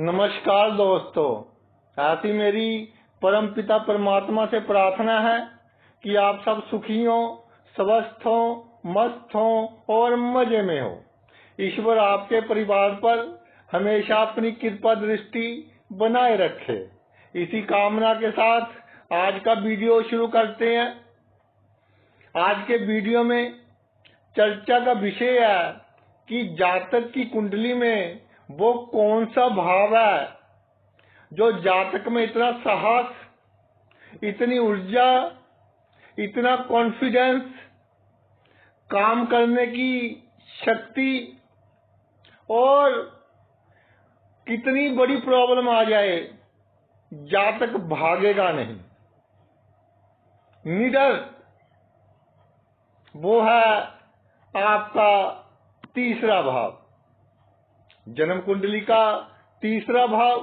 नमस्कार दोस्तों, ऐसी मेरी परमपिता परमात्मा से प्रार्थना है कि आप सब सुखी हो, स्वस्थ हो, मस्त हो और मजे में हो। ईश्वर आपके परिवार पर हमेशा अपनी कृपा दृष्टि बनाए रखे। इसी कामना के साथ आज का वीडियो शुरू करते हैं। आज के वीडियो में चर्चा का विषय है कि जातक की कुंडली में वो कौन सा भाव है जो जातक में इतना साहस, इतनी ऊर्जा, इतना कॉन्फिडेंस, काम करने की शक्ति और कितनी बड़ी प्रॉब्लम आ जाए जातक भागेगा नहीं, निडर। वो है आपका तीसरा भाव, जन्म कुंडली का तीसरा भाव,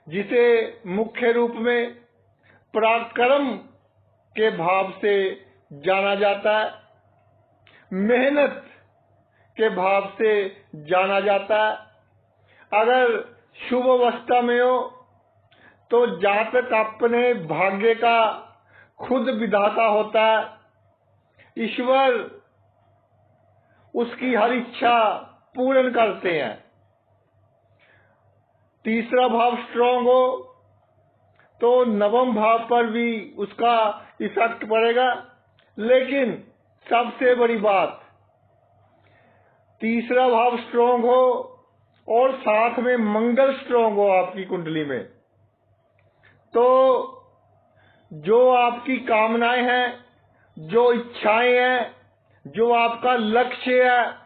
जिसे मुख्य रूप में पराक्रम के भाव से जाना जाता है, मेहनत के भाव से जाना जाता है। अगर शुभ अवस्था में हो तो जातक अपने भाग्य का खुद विधाता होता है। ईश्वर उसकी हर इच्छा पूर्ण करते हैं। तीसरा भाव स्ट्रांग हो तो नवम भाव पर भी उसका इफेक्ट पड़ेगा। लेकिन सबसे बड़ी बात, तीसरा भाव स्ट्रांग हो और साथ में मंगल स्ट्रांग हो आपकी कुंडली में, तो जो आपकी कामनाएं हैं, जो इच्छाएं हैं, जो आपका लक्ष्य है,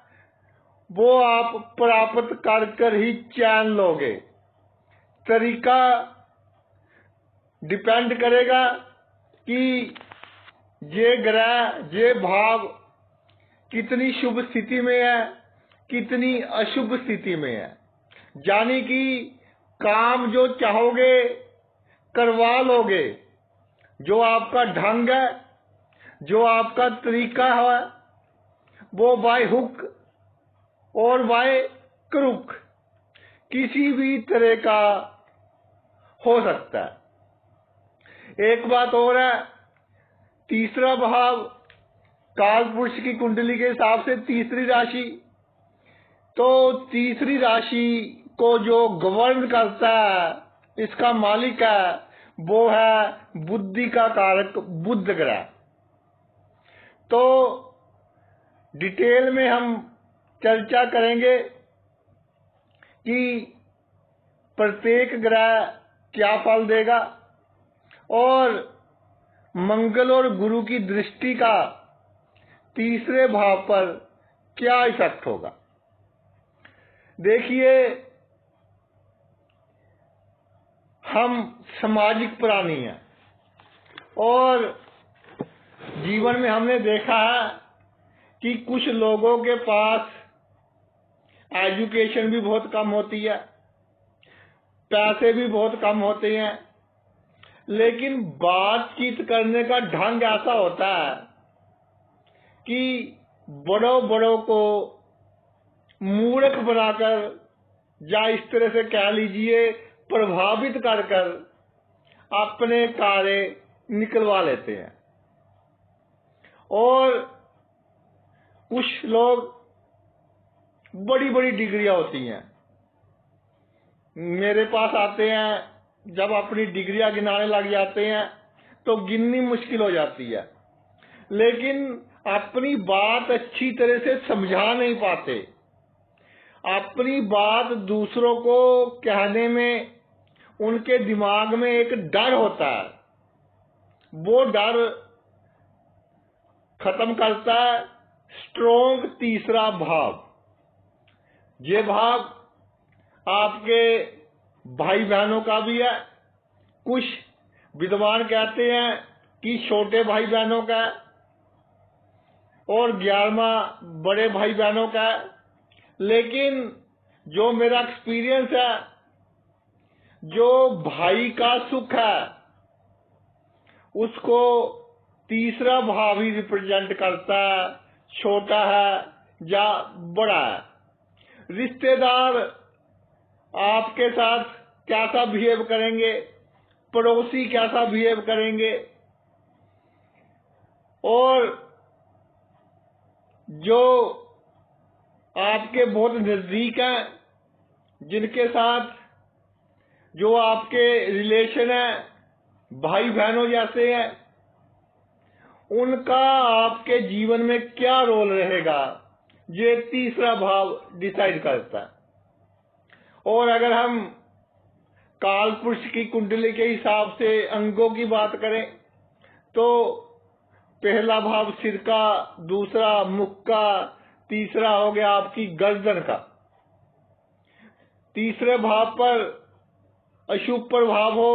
वो आप प्राप्त कर ही चैन लोगे। तरीका डिपेंड करेगा कि ये ग्रह, ये भाव कितनी शुभ स्थिति में है, कितनी अशुभ स्थिति में है। यानी कि काम जो चाहोगे करवा लोगे। जो आपका ढंग है, जो आपका तरीका है, वो बाय हुक और बाय क्रुक किसी भी तरह का हो सकता है। एक बात और है, तीसरा भाव काल पुरुष की कुंडली के हिसाब से तीसरी राशि, तो तीसरी राशि को जो गवर्न करता है, इसका मालिक है, वो है बुद्धि का कारक बुध ग्रह। तो डिटेल में हम चर्चा करेंगे कि प्रत्येक ग्रह क्या फल देगा और मंगल और गुरु की दृष्टि का तीसरे भाव पर क्या इफेक्ट होगा। देखिए, हम सामाजिक प्राणी हैं और जीवन में हमने देखा है कि कुछ लोगों के पास एजुकेशन भी बहुत कम होती है, पैसे भी बहुत कम होते हैं, लेकिन बातचीत करने का ढंग ऐसा होता है कि बड़ों बड़ों को मूर्ख बनाकर, या इस तरह से कह लीजिए प्रभावित कर कर अपने कार्य निकलवा लेते हैं। और कुछ लोग बड़ी बड़ी डिग्रियां होती हैं, मेरे पास आते हैं, जब अपनी डिग्रियां गिनाने लग जाते हैं तो गिननी मुश्किल हो जाती है, लेकिन अपनी बात अच्छी तरह से समझा नहीं पाते। अपनी बात दूसरों को कहने में उनके दिमाग में एक डर होता है, वो डर खत्म करता है स्ट्रोंग तीसरा भाव। ये भाव आपके भाई बहनों का भी है। कुछ विद्वान कहते हैं कि छोटे भाई बहनों का और 11वां बड़े भाई बहनों का। लेकिन जो मेरा एक्सपीरियंस है, जो भाई का सुख है उसको तीसरा भाव ही रिप्रेजेंट करता है, छोटा है या बड़ा है। रिश्तेदार आपके साथ कैसा बिहेव करेंगे, पड़ोसी कैसा बिहेव करेंगे, और जो आपके बहुत नजदीक हैं, जिनके साथ जो आपके रिलेशन है, भाई बहनों जैसे हैं, उनका आपके जीवन में क्या रोल रहेगा, ये तीसरा भाव डिसाइड करता है। और अगर हम काल पुरुष की कुंडली के हिसाब से अंगों की बात करें तो पहला भाव सिर का, दूसरा मुख का, तीसरा हो गया आपकी गर्दन का। तीसरे भाव पर अशुभ प्रभाव हो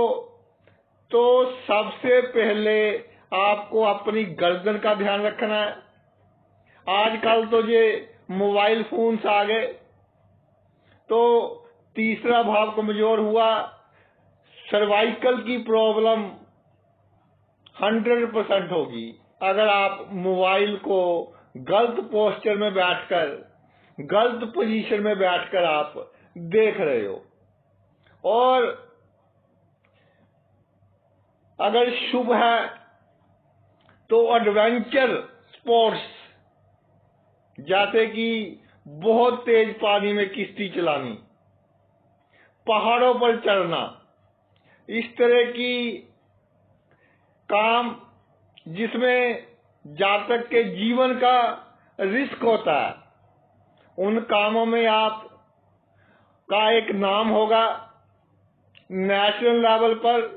तो सबसे पहले आपको अपनी गर्दन का ध्यान रखना है। आजकल तो ये मोबाइल फोन्स आ गए तो तीसरा भाव कमजोर हुआ, सर्वाइकल की प्रॉब्लम 100% होगी अगर आप मोबाइल को गलत पोस्चर में बैठकर, गलत पोजीशन में बैठकर आप देख रहे हो। और अगर शुभ है तो एडवेंचर स्पोर्ट्स, जैसे कि बहुत तेज पानी में किश्ती चलानी, पहाड़ों पर चढ़ना, इस तरह की काम जिसमें जातक के जीवन का रिस्क होता है, उन कामों में आप का एक नाम होगा नेशनल लेवल पर,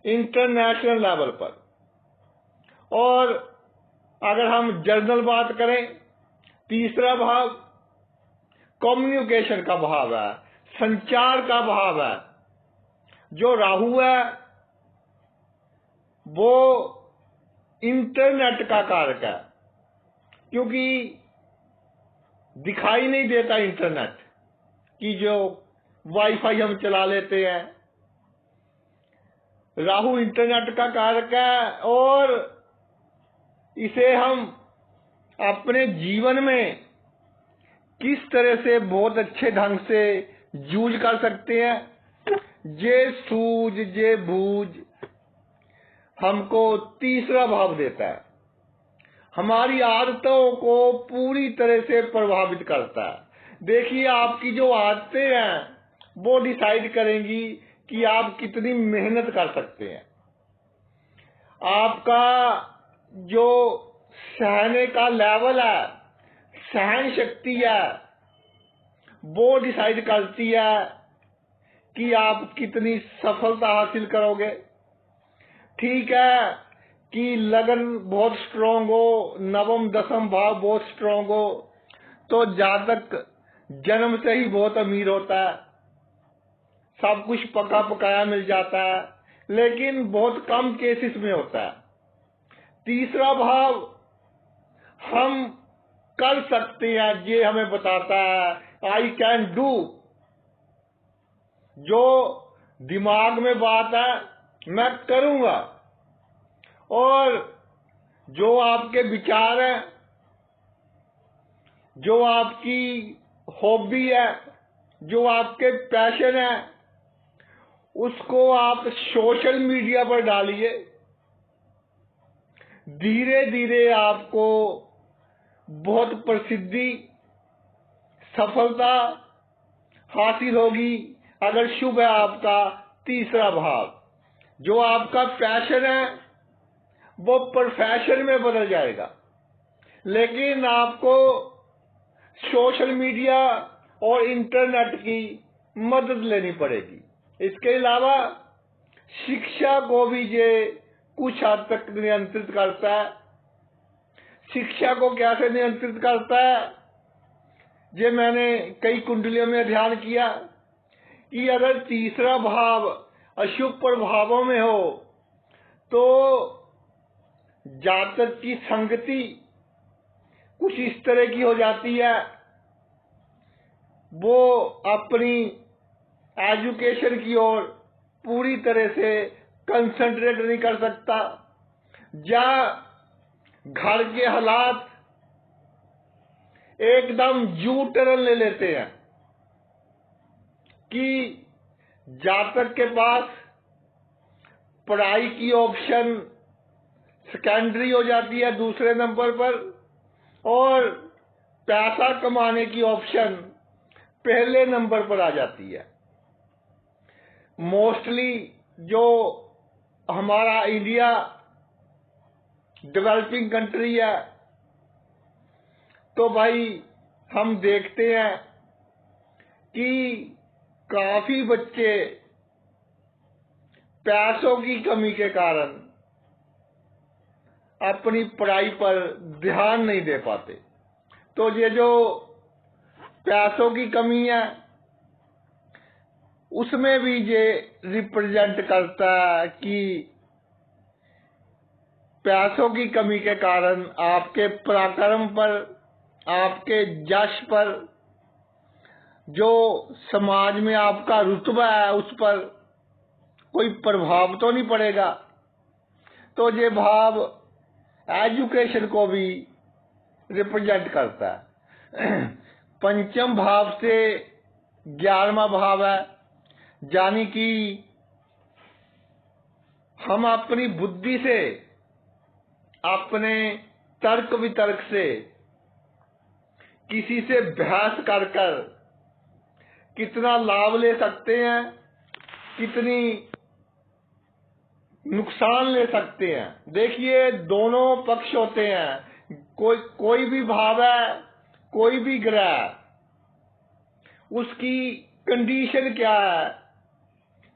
इंटरनेशनल लेवल पर। और अगर हम जनरल बात करें, तीसरा भाव कम्युनिकेशन का भाव है, संचार का भाव है। जो राहु है वो इंटरनेट का कारक है, क्योंकि दिखाई नहीं देता इंटरनेट कि जो वाईफाई हम चला लेते हैं। राहु इंटरनेट का कारक है और इसे हम अपने जीवन में किस तरह से बहुत अच्छे ढंग से यूज कर सकते हैं, ये सूझ ये बूझ हमको तीसरा भाव देता है। हमारी आदतों को पूरी तरह से प्रभावित करता है। देखिए, आपकी जो आदतें हैं वो डिसाइड करेंगी कि आप कितनी मेहनत कर सकते हैं। आपका जो सहने का लेवल है, सहन शक्ति है, वो डिसाइड करती है कि आप कितनी सफलता हासिल करोगे। ठीक है कि लगन बहुत स्ट्रांग हो, नवम दसम भाव बहुत स्ट्रांग हो, तो जातक जन्म से ही बहुत अमीर होता है, सब कुछ पका पकाया मिल जाता है, लेकिन बहुत कम केसेस में होता है। तीसरा भाव हम कर सकते हैं, ये हमें बताता है आई कैन डू। जो दिमाग में बात है मैं करूंगा, और जो आपके विचार हैं, जो आपकी हॉबी है, जो आपके पैशन है, उसको आप सोशल मीडिया पर डालिए। धीरे धीरे आपको बहुत प्रसिद्धि, सफलता हासिल होगी। अगर शुभ है आपका तीसरा भाव, जो आपका पैशन है वो प्रोफेशन में बदल जाएगा। लेकिन आपको सोशल मीडिया और इंटरनेट की मदद लेनी पड़ेगी। इसके अलावा शिक्षा को भी ये कुछ हद तक नियंत्रित करता है। शिक्षा को कैसे नियंत्रित करता है, ये मैंने कई कुंडलियों में ध्यान किया कि अगर तीसरा भाव अशुभ प्रभावों में हो तो जातक की संगति कुछ इस तरह की हो जाती है, वो अपनी एजुकेशन की ओर पूरी तरह से कंसंट्रेट नहीं कर सकता, या घर के हालात एकदम यू टर्न ले लेते हैं कि जातक के पास पढ़ाई की ऑप्शन सेकेंडरी हो जाती है दूसरे नंबर पर, और पैसा कमाने की ऑप्शन पहले नंबर पर आ जाती है। मोस्टली जो हमारा इंडिया डेवलपिंग कंट्री है, तो भाई हम देखते हैं कि काफी बच्चे पैसों की कमी के कारण अपनी पढ़ाई पर ध्यान नहीं दे पाते। तो ये जो पैसों की कमी है, उसमें भी ये रिप्रेजेंट करता है कि पैसों की कमी के कारण आपके पराक्रम पर, आपके यश पर, जो समाज में आपका रुतबा है, उस पर कोई प्रभाव तो नहीं पड़ेगा। तो ये भाव एजुकेशन को भी रिप्रेजेंट करता है। पंचम भाव से 11वां भाव है, यानी कि हम अपनी बुद्धि से, अपने तर्क वितर्क से, किसी से बहस कर कर कितना लाभ ले सकते हैं, कितनी नुकसान ले सकते हैं। देखिए, दोनों पक्ष होते हैं। कोई भी भाव है, कोई भी ग्रह, उसकी कंडीशन क्या है,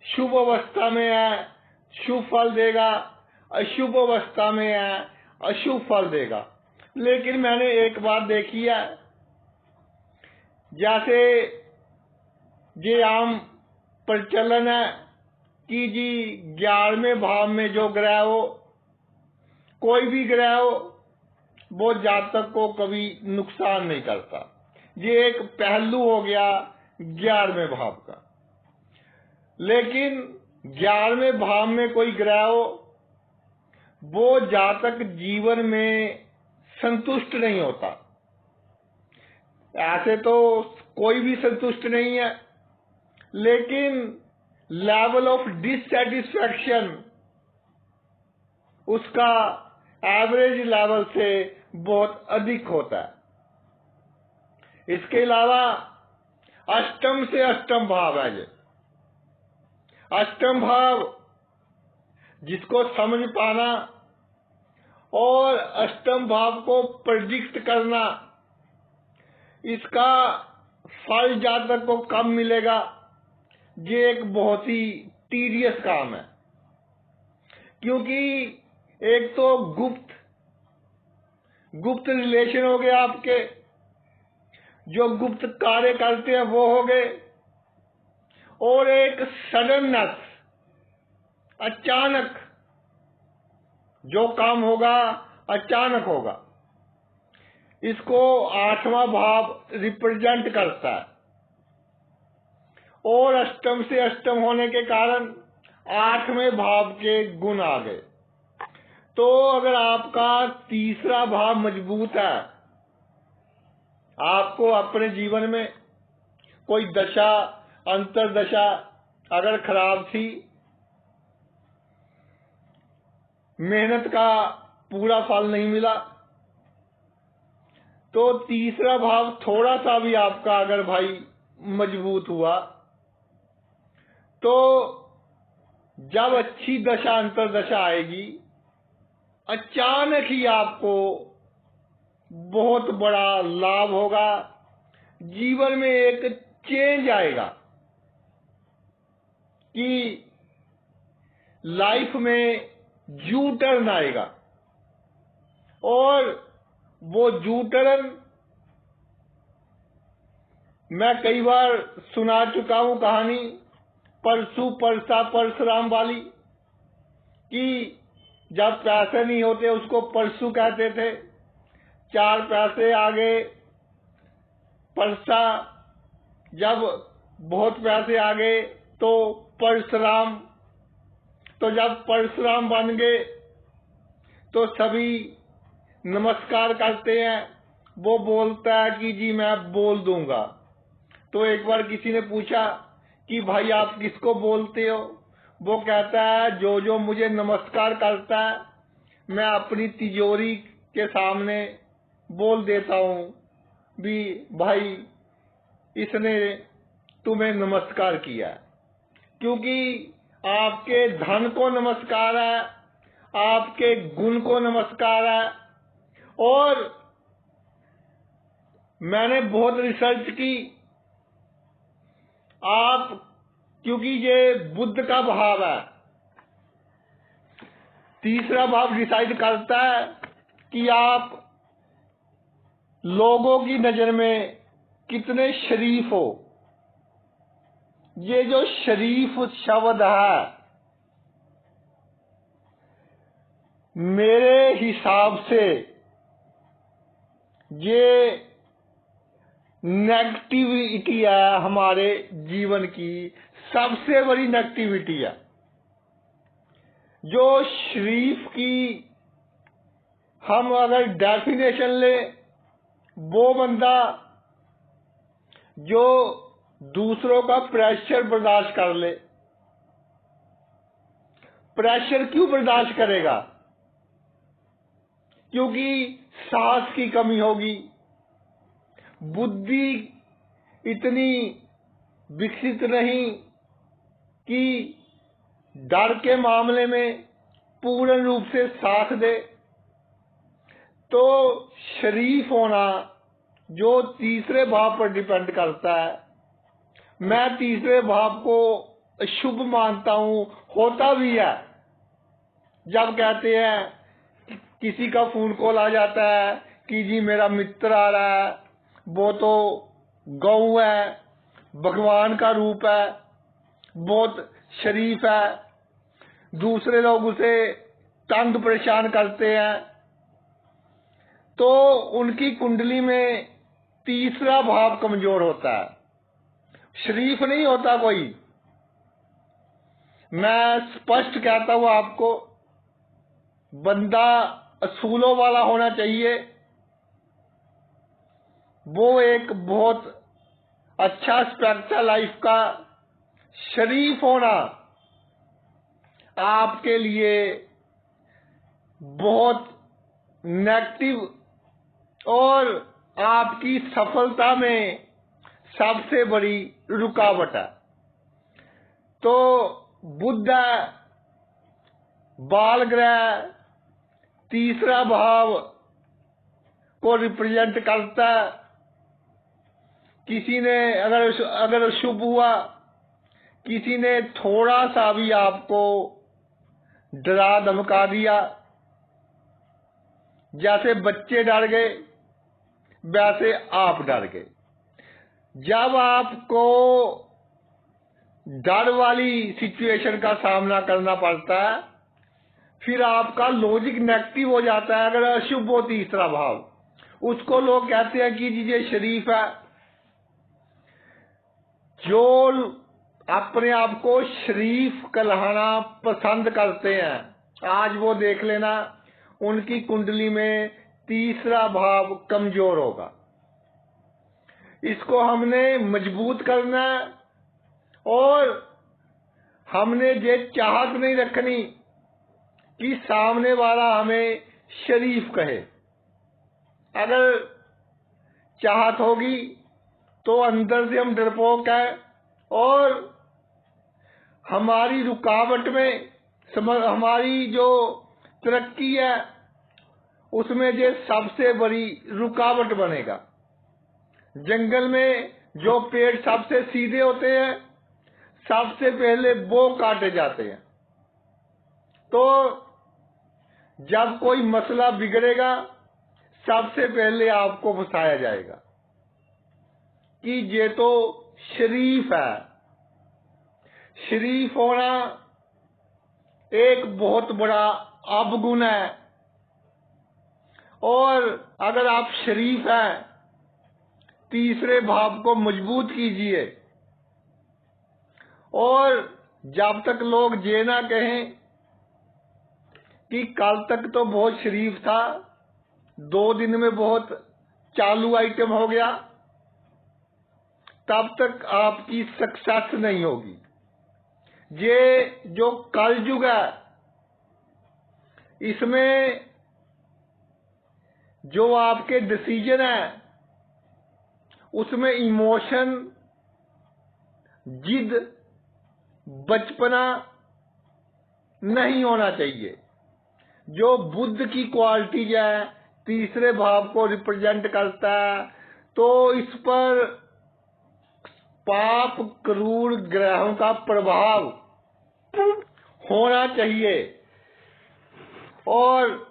शुभ अवस्था में है शुभ फल देगा, अशुभ अवस्था में है अशुभ फल देगा। लेकिन मैंने एक बात देखी है, जैसे ये आम प्रचलन है कि जी 11वें भाव में जो ग्रह हो, कोई भी ग्रह हो, वो जातक को कभी नुकसान नहीं करता। ये एक पहलू हो गया 11वें भाव का। लेकिन 11वें भाव में कोई ग्रह हो, वो जातक जीवन में संतुष्ट नहीं होता। ऐसे तो कोई भी संतुष्ट नहीं है, लेकिन लेवल ऑफ डिससैटिस्फैक्शन उसका एवरेज लेवल से बहुत अधिक होता है। इसके अलावा अष्टम से अष्टम भाव है। ये अष्टम भाव जिसको समझ पाना और अष्टम भाव को प्रेडिक्ट करना, इसका फल जातक को कब मिलेगा, ये एक बहुत ही टीडियस काम है। क्योंकि एक तो गुप्त रिलेशन हो गए, आपके जो गुप्त कार्य करते हैं वो हो गए, और एक सडननेस, अचानक जो काम होगा अचानक होगा, इसको 8वां भाव रिप्रेजेंट करता है। और अष्टम से अष्टम होने के कारण 8वें भाव के गुण आ गए। तो अगर आपका तीसरा भाव मजबूत है, आपको अपने जीवन में कोई दशा, अंतर्दशा अगर खराब थी, मेहनत का पूरा फल नहीं मिला, तो तीसरा भाव थोड़ा सा भी आपका अगर भाई मजबूत हुआ, तो जब अच्छी दशा अंतर्दशा आएगी, अचानक ही आपको बहुत बड़ा लाभ होगा, जीवन में एक चेंज आएगा कि लाइफ में यू टर्न आएगा। और वो यू टर्न मैं कई बार सुना चुका हूं कहानी, परसू परसा परशुराम वाली, कि जब पैसे नहीं होते उसको परसू कहते थे, 4 पैसे आगे परसा, जब बहुत पैसे आ गए तो परशुराम। तो जब परशुराम बन गए तो सभी नमस्कार करते हैं, वो बोलता है कि जी मैं बोल दूंगा। तो एक बार किसी ने पूछा कि भाई आप किसको बोलते हो। वो कहता है जो जो मुझे नमस्कार करता है मैं अपनी तिजोरी के सामने बोल देता हूँ भी भाई इसने तुम्हें नमस्कार किया, क्योंकि आपके धन को नमस्कार है, आपके गुण को नमस्कार है। और मैंने बहुत रिसर्च की, आप क्योंकि ये बुद्ध का भाव है, तीसरा भाव डिसाइड करता है कि आप लोगों की नजर में कितने शरीफ हो। ये जो शरीफ शब्द है मेरे हिसाब से ये नेगेटिविटी है, हमारे जीवन की सबसे बड़ी नेगेटिविटी है। जो शरीफ की हम अगर डेफिनेशन ले, वो बंदा जो दूसरों का प्रेशर बर्दाश्त कर ले। प्रेशर क्यों बर्दाश्त करेगा? क्योंकि साहस की कमी होगी, बुद्धि इतनी विकसित नहीं कि डर के मामले में पूर्ण रूप से साथ दे। तो शरीफ होना जो तीसरे भाव पर डिपेंड करता है, मैं तीसरे भाव को शुभ मानता हूं, होता भी है। जब कहते हैं किसी का फोन कॉल आ जाता है कि जी मेरा मित्र आ रहा है, वो तो गौ है, भगवान का रूप है, बहुत शरीफ है, दूसरे लोग उसे तंग परेशान करते हैं, तो उनकी कुंडली में तीसरा भाव कमजोर होता है, शरीफ नहीं होता कोई। मैं स्पष्ट कहता हूं आपको, बंदा असूलों वाला होना चाहिए। वो एक बहुत अच्छा एस्पेक्ट है लाइफ का। शरीफ होना आपके लिए बहुत नेगेटिव और आपकी सफलता में सबसे बड़ी रुकावट है। तो बुध बाल ग्रह तीसरा भाव को रिप्रेजेंट करता है। किसी ने अगर शुभ हुआ, किसी ने थोड़ा सा भी आपको डरा धमका दिया, जैसे बच्चे डर गए वैसे आप डर गए। जब आपको डर वाली सिचुएशन का सामना करना पड़ता है, फिर आपका लॉजिक नेगेटिव हो जाता है। अगर अशुभ हो तीसरा भाव, उसको लोग कहते हैं कि जी ये शरीफ है। जो अपने आप को शरीफ कहलाना पसंद करते हैं, आज वो देख लेना उनकी कुंडली में तीसरा भाव कमजोर होगा। इसको हमने मजबूत करना है और हमने ये चाहत नहीं रखनी कि सामने वाला हमें शरीफ कहे। अगर चाहत होगी तो अंदर से हम डरपोक है और हमारी रुकावट में हमारी जो तरक्की है उसमें ये सबसे बड़ी रुकावट बनेगा। जंगल में जो पेड़ सबसे सीधे होते हैं सबसे पहले वो काटे जाते हैं। तो जब कोई मसला बिगड़ेगा सबसे पहले आपको फंसाया जाएगा कि ये तो शरीफ है। शरीफ होना एक बहुत बड़ा अवगुण है। और अगर आप शरीफ हैं, तीसरे भाव को मजबूत कीजिए और जब तक लोग ये ना कहें कि कल तक तो बहुत शरीफ था, 2 दिन में बहुत चालू आइटम हो गया, तब तक आपकी सक्सेस नहीं होगी। ये जो कलयुग है, इसमें जो आपके डिसीजन है उसमें इमोशन, जिद, बचपना नहीं होना चाहिए। जो बुद्ध की क्वालिटीज है, तीसरे भाव को रिप्रेजेंट करता है, तो इस पर पाप क्रूर ग्रहों का प्रभाव होना चाहिए। और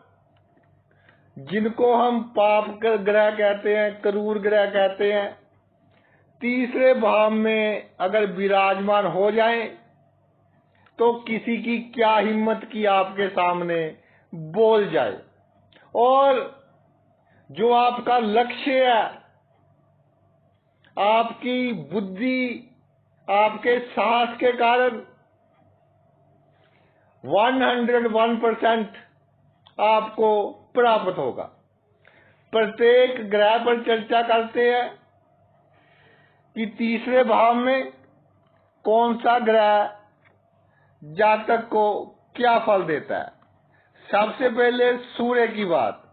जिनको हम पाप ग्रह कहते हैं, क्रूर ग्रह कहते हैं, तीसरे भाव में अगर विराजमान हो जाए तो किसी की क्या हिम्मत की आपके सामने बोल जाए। और जो आपका लक्ष्य है, आपकी बुद्धि, आपके साहस के कारण 101% आपको प्राप्त होगा। प्रत्येक ग्रह पर चर्चा करते हैं कि तीसरे भाव में कौन सा ग्रह जातक को क्या फल देता है। सबसे पहले सूर्य की बात।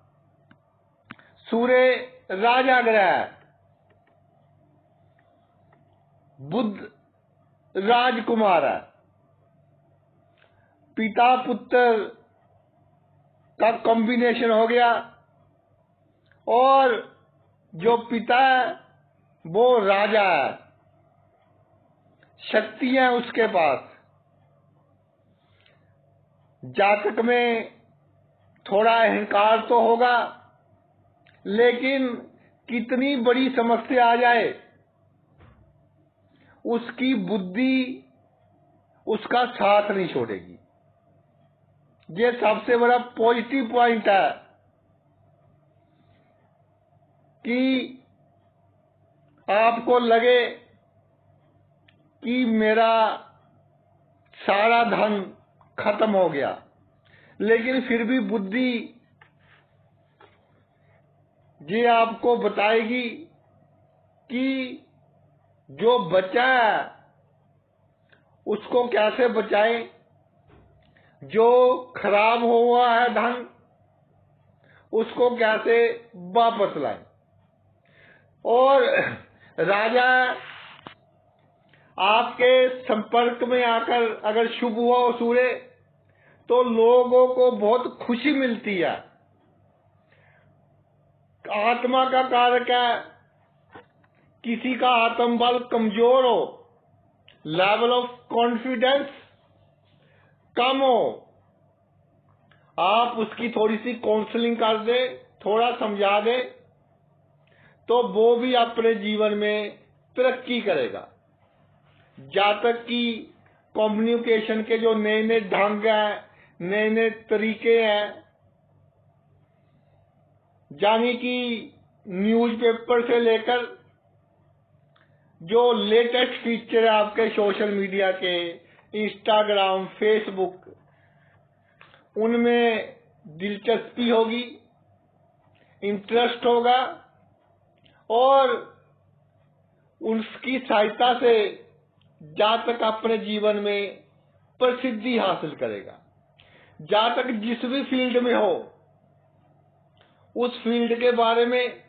सूर्य राजा ग्रह है, बुध राजकुमार है। पिता पुत्र का कॉम्बिनेशन हो गया, और जो पिता है वो राजा है, शक्तियां उसके पास। जातक में थोड़ा अहंकार तो होगा, लेकिन कितनी बड़ी समस्या आ जाए उसकी बुद्धि उसका साथ नहीं छोड़ेगी। ये सबसे बड़ा पॉजिटिव पॉइंट है कि आपको लगे कि मेरा सारा धन खत्म हो गया, लेकिन फिर भी बुद्धि ये आपको बताएगी कि जो बचा है उसको कैसे बचाएं, जो खराब हुआ है धन उसको कैसे वापस लाएं। और राजा आपके संपर्क में आकर अगर शुभ हुआ हो सूर्य, तो लोगों को बहुत खुशी मिलती है। आत्मा का कारक है, किसी का आत्मबल कमजोर हो, लेवल ऑफ कॉन्फिडेंस कम हो, आप उसकी थोड़ी सी काउंसलिंग कर दे, थोड़ा समझा दे, तो वो भी अपने जीवन में तरक्की करेगा। जातक की कम्युनिकेशन के जो नए नए ढंग हैं, नए नए तरीके हैं, यानी कि न्यूज़पेपर से लेकर जो लेटेस्ट फीचर है आपके सोशल मीडिया के, इंस्टाग्राम, फेसबुक, उनमें दिलचस्पी होगी, इंटरेस्ट होगा, और उसकी सहायता से जातक अपने जीवन में प्रसिद्धि हासिल करेगा। जातक जिस भी फील्ड में हो, उस फील्ड के बारे में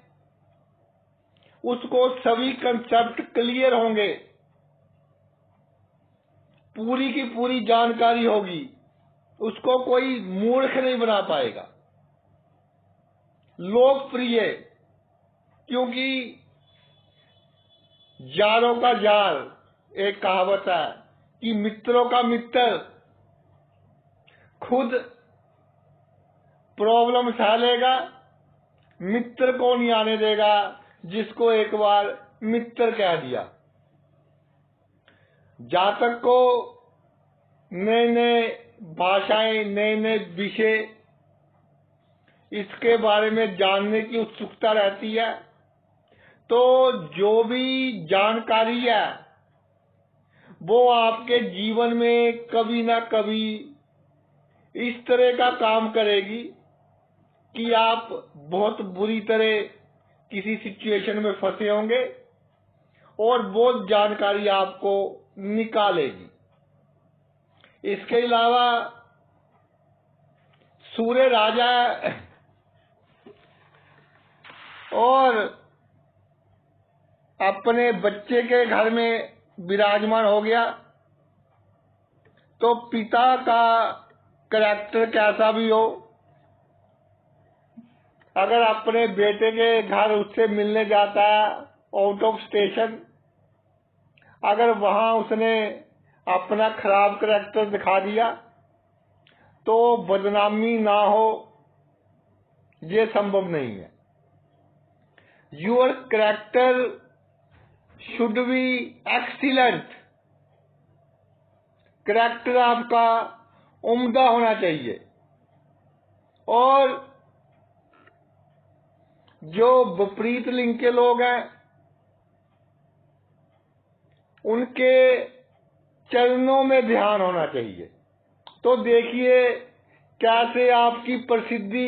उसको सभी कंसेप्ट क्लियर होंगे, पूरी की पूरी जानकारी होगी, उसको कोई मूर्ख नहीं बना पाएगा। लोकप्रिय, क्योंकि यारों का यार, एक कहावत है कि मित्रों का मित्र खुद प्रॉब्लम सह मित्र को नहीं आने देगा जिसको एक बार मित्र कह दिया। जातक को नए नए भाषाएं, नए नए विषय, इसके बारे में जानने की उत्सुकता रहती है। तो जो भी जानकारी है वो आपके जीवन में कभी ना कभी इस तरह का काम करेगी कि आप बहुत बुरी तरह किसी सिचुएशन में फंसे होंगे, और बहुत जानकारी आपको निकालेगी। इसके अलावा सूर्य राजा और अपने बच्चे के घर में विराजमान हो गया तो पिता का कैरेक्टर कैसा भी हो, अगर अपने बेटे के घर उससे मिलने जाता है आउट ऑफ स्टेशन, अगर वहां उसने अपना खराब कैरेक्टर दिखा दिया तो बदनामी ना हो, ये संभव नहीं है। Your character should be excellent. Character आपका उम्दा होना चाहिए। और जो विपरीत लिंग के लोग हैं उनके चरणों में ध्यान होना चाहिए। तो देखिए कैसे आपकी प्रसिद्धि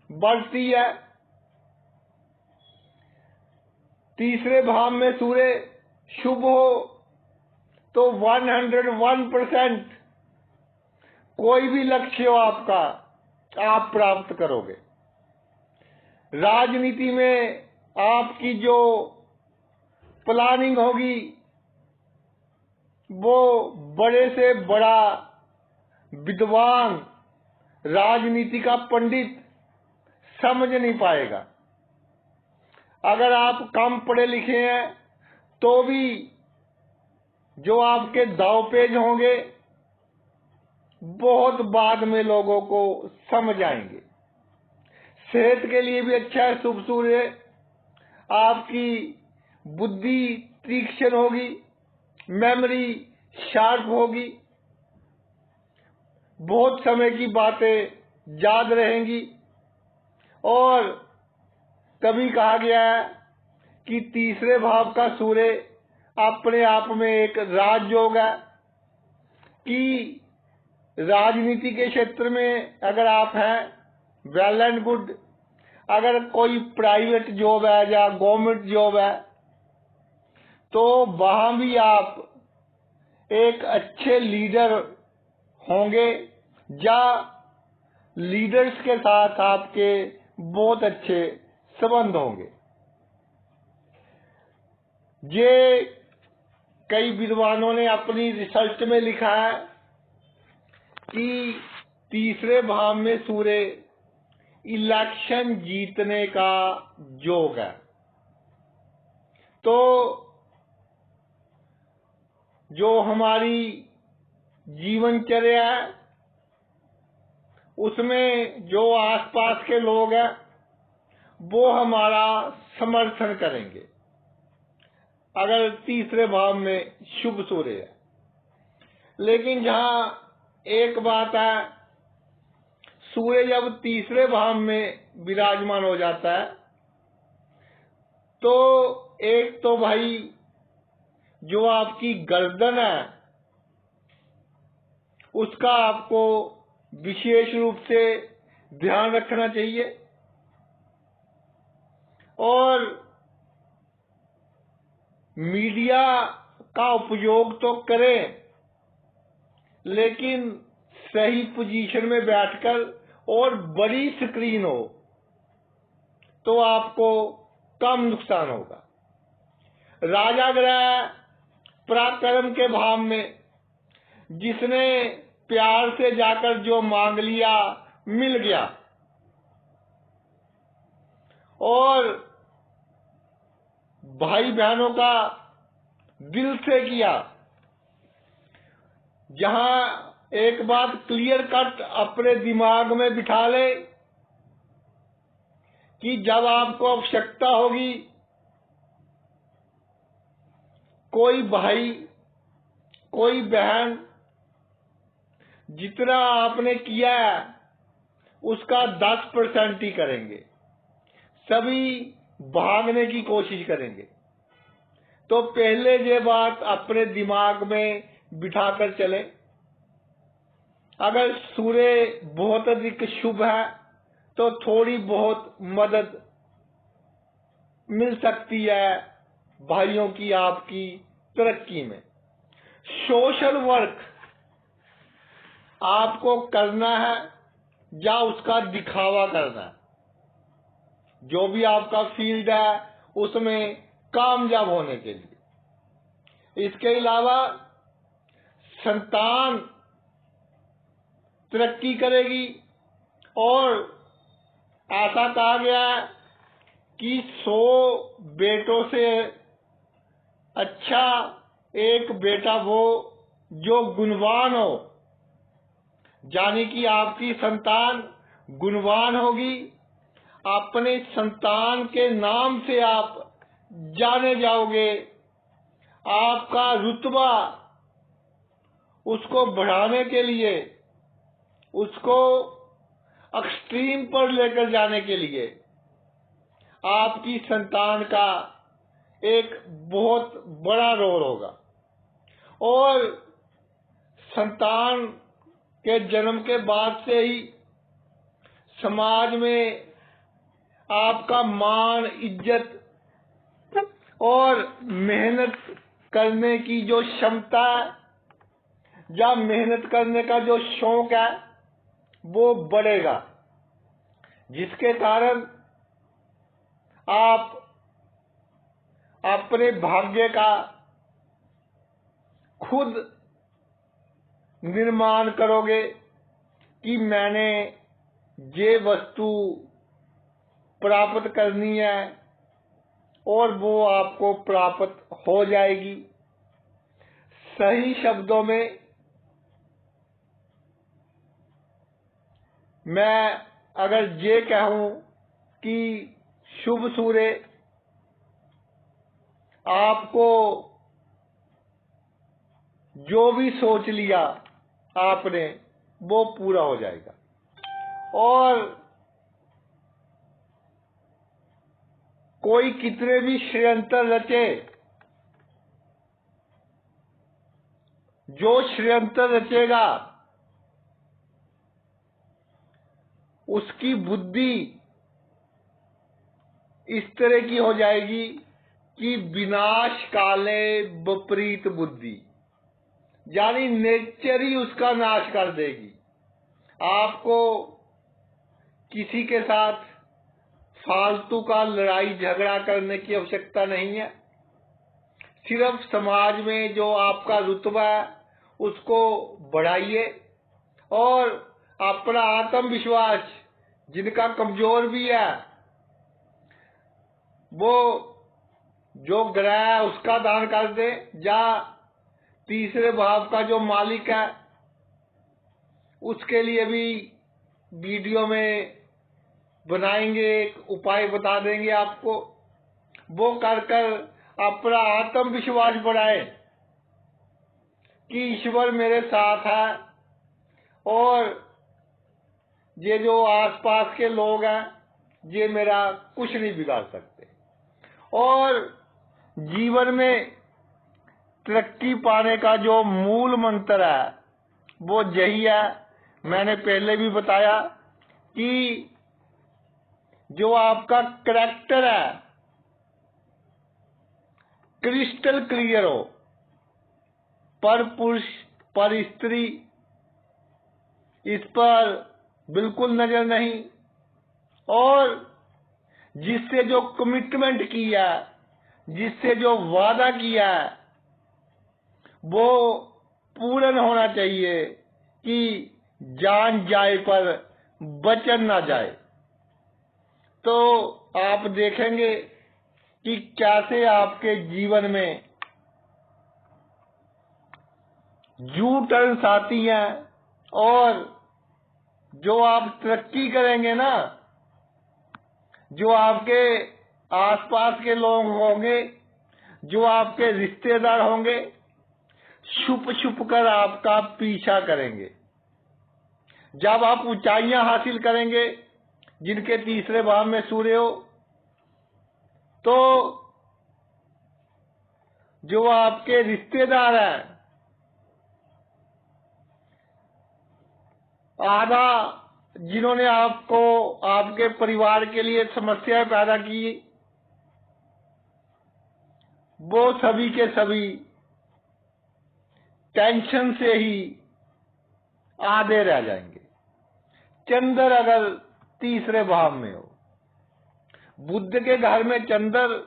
बढ़ती है। तीसरे भाव में सूर्य शुभ हो तो 101% कोई भी लक्ष्य हो आपका आप प्राप्त करोगे। राजनीति में आपकी जो प्लानिंग होगी वो बड़े से बड़ा विद्वान राजनीति का पंडित समझ नहीं पाएगा। अगर आप कम पढ़े लिखे हैं तो भी जो आपके दाव पेज होंगे बहुत बाद में लोगों को समझ आएंगे। सेहत के लिए भी अच्छा है शुभ सूर्य। आपकी बुद्धि तीक्ष्ण होगी, मेमोरी शार्प होगी, बहुत समय की बातें याद रहेंगी। और तभी कहा गया है कि तीसरे भाव का सूर्य अपने आप में एक राजयोग है कि राजनीति के क्षेत्र में अगर आप हैं वेल एंड गुड। अगर कोई प्राइवेट जॉब है या गवर्नमेंट जॉब है तो वहां भी आप एक अच्छे लीडर होंगे या लीडर्स के साथ आपके बहुत अच्छे संबंध होंगे। ये कई विद्वानों ने अपनी रिसर्च में लिखा है कि तीसरे भाव में सूर्य इलेक्शन जीतने का योग है। तो जो हमारी जीवनचर्या है उसमें जो आसपास के लोग हैं वो हमारा समर्थन करेंगे अगर तीसरे भाव में शुभ सूर्य है। लेकिन जहां एक बात है, सूर्य जब तीसरे भाव में विराजमान हो जाता है तो एक तो भाई जो आपकी गर्दन है उसका आपको विशेष रूप से ध्यान रखना चाहिए। और मीडिया का उपयोग तो करें लेकिन सही पोजीशन में बैठकर और बड़ी स्क्रीन हो तो आपको कम नुकसान होगा। राजा ग्रह पराक्रम के भाव में, जिसने प्यार से जाकर जो मांग लिया मिल गया और भाई बहनों का दिल से किया। जहां एक बात क्लियर कट अपने दिमाग में बिठा ले कि जब आपको आवश्यकता होगी कोई भाई कोई बहन जितना आपने किया है उसका 10% ही करेंगे, सभी भागने की कोशिश करेंगे। तो पहले ये बात अपने दिमाग में बिठाकर चले। अगर सूर्य बहुत अधिक शुभ है तो थोड़ी बहुत मदद मिल सकती है भाइयों की आपकी तरक्की में। सोशल वर्क आपको करना है या उसका दिखावा करना है? जो भी आपका फील्ड है उसमें कामयाब होने के लिए। इसके अलावा संतान तरक्की करेगी और ऐसा कहा गया है कि 100 बेटों से अच्छा एक बेटा वो जो गुणवान हो, यानी कि आपकी संतान गुणवान होगी। अपने संतान के नाम से आप जाने जाओगे। आपका रुतबा उसको बढ़ाने के लिए, उसको एक्सट्रीम पर लेकर जाने के लिए आपकी संतान का एक बहुत बड़ा रोल होगा। और संतान के जन्म के बाद से ही समाज में आपका मान, इज्जत और मेहनत करने की जो क्षमता या मेहनत करने का जो शौक है वो बढ़ेगा, जिसके कारण आप अपने भाग्य का खुद निर्माण करोगे कि मैंने ये वस्तु प्राप्त करनी है और वो आपको प्राप्त हो जाएगी। सही शब्दों में मैं अगर ये कहूं कि शुभ सूर्य आपको जो भी सोच लिया आपने वो पूरा हो जाएगा। और कोई कितने भी षड्यंत्र रचे, जो षड्यंत्र रचेगा उसकी बुद्धि इस तरह की हो जाएगी कि विनाश काले विपरीत बुद्धि, यानी नेचर ही उसका नाश कर देगी। आपको किसी के साथ फालतू का लड़ाई झगड़ा करने की आवश्यकता नहीं है। सिर्फ समाज में जो आपका रुतबा है उसको बढ़ाइए और अपना आत्मविश्वास, जिनका कमजोर भी है, वो जो ग्रह है उसका दान कर दे, या तीसरे भाव का जो मालिक है उसके लिए भी वीडियो में बनाएंगे, एक उपाय बता देंगे आपको। वो कर कर अपना आत्मविश्वास बढ़ाए कि ईश्वर मेरे साथ है और ये जो आसपास के लोग हैं ये मेरा कुछ नहीं बिगाड़ सकते। और जीवन में तरक्की पाने का जो मूल मंत्र है वो यही है। मैंने पहले भी बताया कि जो आपका कैरेक्टर है क्रिस्टल क्लियर हो, पर पुरुष पर स्त्री इस पर बिल्कुल नजर नहीं, और जिससे जो कमिटमेंट किया, जिससे जो वादा किया वो पूर्ण होना चाहिए कि जान जाए पर वचन ना जाए। तो आप देखेंगे कि कैसे आपके जीवन में यू टर्न्स आती हैं और जो आप तरक्की करेंगे ना, जो आपके आसपास के लोग होंगे, जो आपके रिश्तेदार होंगे, छुप छुप कर आपका पीछा करेंगे। जब आप ऊंचाइयां हासिल करेंगे, जिनके तीसरे भाव में सूर्य हो, तो जो आपके रिश्तेदार हैं, आधा जिन्होंने आपको, आपके परिवार के लिए समस्याएं पैदा की, वो सभी के सभी टेंशन से ही आधे रह जाएंगे। चंद्र अगर तीसरे भाव में हो, बुध के घर में चंद्र,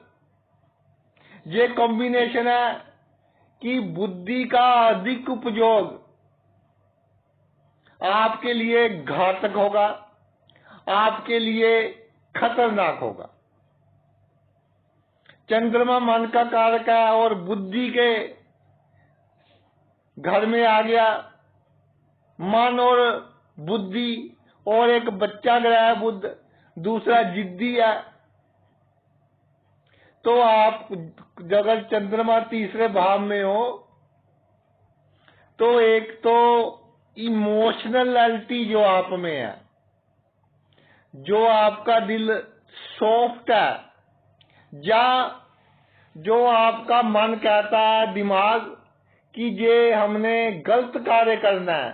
ये कॉम्बिनेशन है कि बुद्धि का अधिक उपयोग आपके लिए घातक होगा, आपके लिए खतरनाक होगा। चंद्रमा मन का कारक है और बुद्धि के घर में आ गया। मन और बुद्धि और एक बच्चा ग्रह है बुध, दूसरा जिद्दी है। तो आप अगर चंद्रमा तीसरे भाव में हो तो एक तो इमोशनलिटी जो आप में है, जो आपका दिल सॉफ्ट है, या जो आपका मन कहता है दिमाग कि ये हमने गलत कार्य करना है,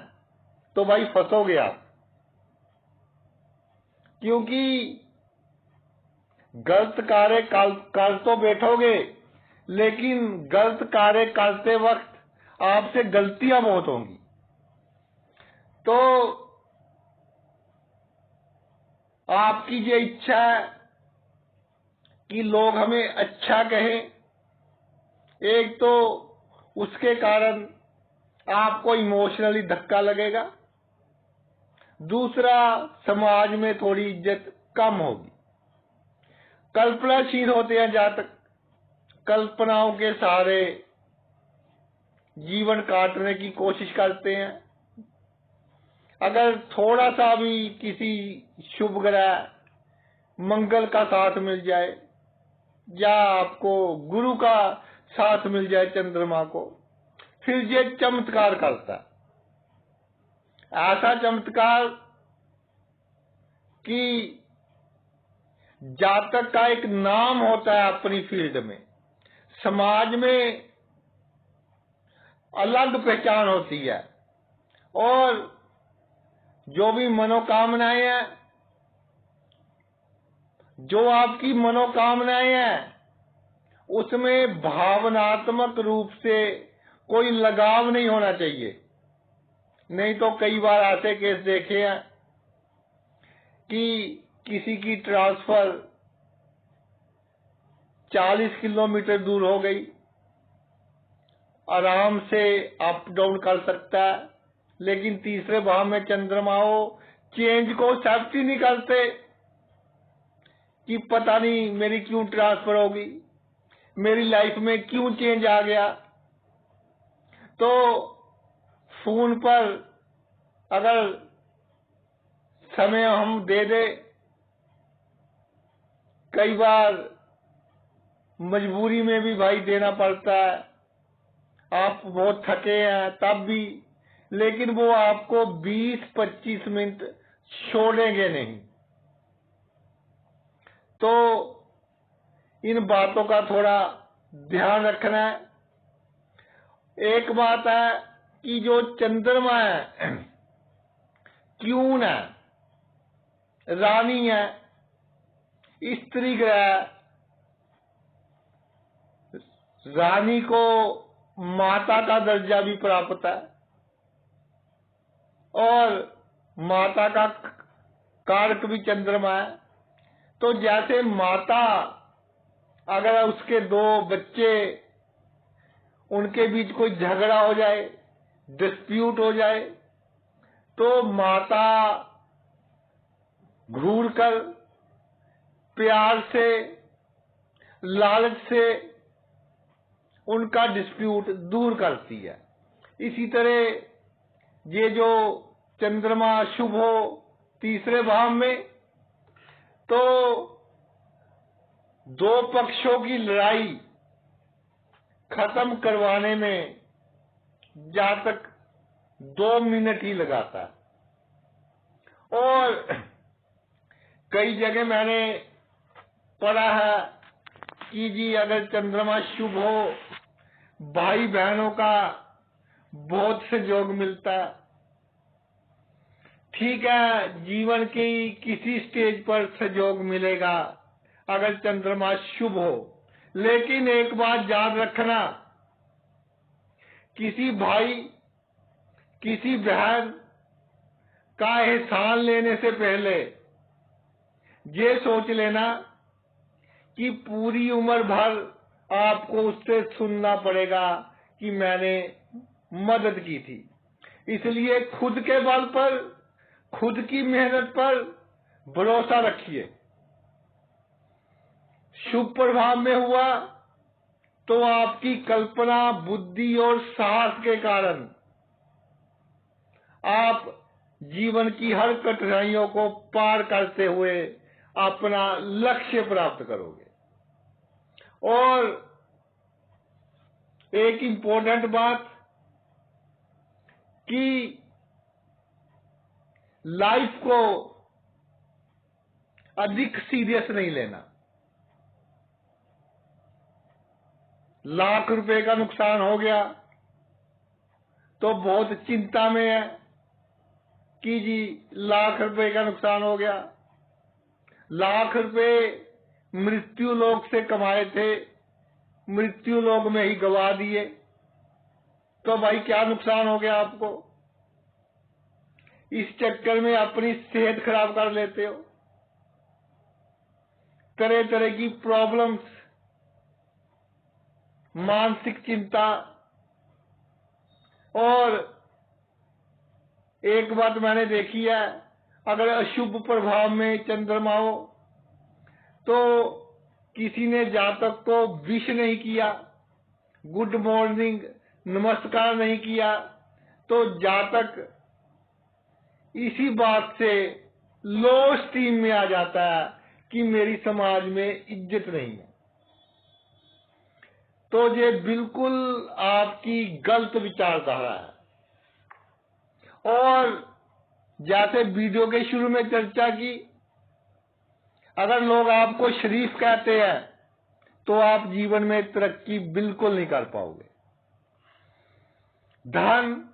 तो भाई फंसोगे आप। क्योंकि गलत कार्य कर तो बैठोगे, लेकिन गलत कार्य करते वक्त आपसे गलतियां बहुत होंगी। तो आपकी ये इच्छा है कि लोग हमें अच्छा कहें, एक तो उसके कारण आपको इमोशनली धक्का लगेगा, दूसरा समाज में थोड़ी इज्जत कम होगी। कल्पनाशील होते हैं जातक, कल्पनाओं के सहारे जीवन काटने की कोशिश करते हैं। अगर थोड़ा सा भी किसी शुभ ग्रह मंगल का साथ मिल जाए, या आपको गुरु का साथ मिल जाए चंद्रमा को, फिर ये चमत्कार करता है। ऐसा चमत्कार कि जातक का एक नाम होता है अपनी फील्ड में, समाज में अलग पहचान होती है, और जो भी मनोकामनाएं हैं, जो आपकी मनोकामनाएं हैं, उसमें भावनात्मक रूप से कोई लगाव नहीं होना चाहिए। नहीं तो कई बार ऐसे केस देखे हैं कि किसी की ट्रांसफर 40 किलोमीटर दूर हो गई, आराम से अप डाउन कर सकता है, लेकिन तीसरे भाव में चंद्रमा हो, चेंज को एक्सेप्ट ही नहीं करते कि पता नहीं मेरी क्यों ट्रांसफर होगी, मेरी लाइफ में क्यों चेंज आ गया। तो फोन पर अगर समय हम दे दे, कई बार मजबूरी में भी भाई देना पड़ता है, आप बहुत थके हैं तब भी, लेकिन वो आपको 20-25 मिनट छोड़ेंगे नहीं। तो इन बातों का थोड़ा ध्यान रखना है। एक बात है कि जो चंद्रमा है, क्यून है, रानी है, स्त्री ग्रह, रानी को माता का दर्जा भी प्राप्त है, और माता का कारक भी चंद्रमा है। तो जैसे माता, अगर उसके 2 बच्चे, उनके बीच कोई झगड़ा हो जाए, डिस्प्यूट हो जाए, तो माता घूर कर प्यार से, लालच से उनका डिस्प्यूट दूर करती है। इसी तरह ये जो चंद्रमा शुभ हो तीसरे भाव में, तो 2 पक्षों की लड़ाई खत्म करवाने में जातक 2 मिनट ही लगाता है। और कई जगह मैंने पढ़ा है कि जी अगर चंद्रमा शुभ हो, भाई बहनों का बहुत सहयोग मिलता है। ठीक है, जीवन की किसी स्टेज पर सहयोग मिलेगा अगर चंद्रमा शुभ हो, लेकिन एक बात याद रखना, किसी भाई किसी बहन का एहसान लेने से पहले ये सोच लेना कि पूरी उम्र भर आपको उससे सुनना पड़ेगा कि मैंने मदद की थी। इसलिए खुद के बल पर, खुद की मेहनत पर भरोसा रखिए। शुभ प्रभाव में हुआ तो आपकी कल्पना, बुद्धि और साहस के कारण आप जीवन की हर कठिनाइयों को पार करते हुए अपना लक्ष्य प्राप्त करोगे। और एक इम्पोर्टेंट बात कि लाइफ को अधिक सीरियस नहीं लेना। लाख रुपए का नुकसान हो गया तो बहुत चिंता में है कि जी लाख रुपए का नुकसान हो गया, लाख रुपए मृत्यु लोक से कमाए थे, मृत्यु लोक में ही गवा दिए, तो भाई क्या नुकसान हो गया आपको। इस चक्कर में अपनी सेहत खराब कर लेते हो, तरह तरह की प्रॉब्लम्स, मानसिक चिंता। और एक बात मैंने देखी है, अगर अशुभ प्रभाव में चंद्रमा हो तो किसी ने जातक को विश नहीं किया, गुड मॉर्निंग, नमस्कार नहीं किया, तो जातक इसी बात से लो स्टीम में आ जाता है कि मेरी समाज में इज्जत नहीं है। तो ये बिल्कुल आपकी गलत विचारधारा है। और जैसे वीडियो के शुरू में चर्चा की, अगर लोग आपको शरीफ कहते हैं तो आप जीवन में तरक्की बिल्कुल नहीं कर पाओगे। धन,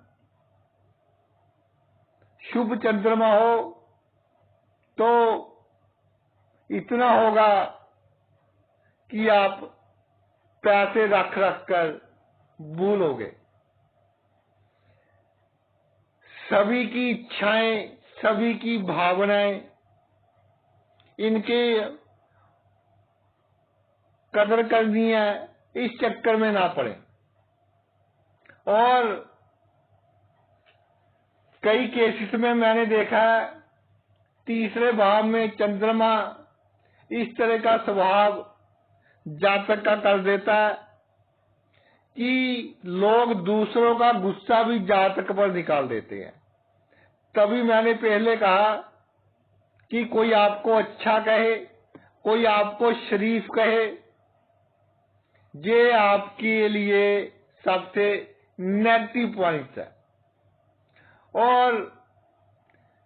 शुभ चंद्रमा हो तो इतना होगा कि आप पैसे रख रख कर भूलोगे। सभी की इच्छाएं, सभी की भावनाएं, इनके कदर करनी है, इस चक्कर में ना पड़े। और कई केसेस में मैंने देखा है, तीसरे भाव में चंद्रमा इस तरह का स्वभाव जातक का कर देता है कि लोग दूसरों का गुस्सा भी जातक पर निकाल देते हैं। तभी मैंने पहले कहा कि कोई आपको अच्छा कहे, कोई आपको शरीफ कहे, ये आपके लिए सबसे नेगेटिव पॉइंट है। और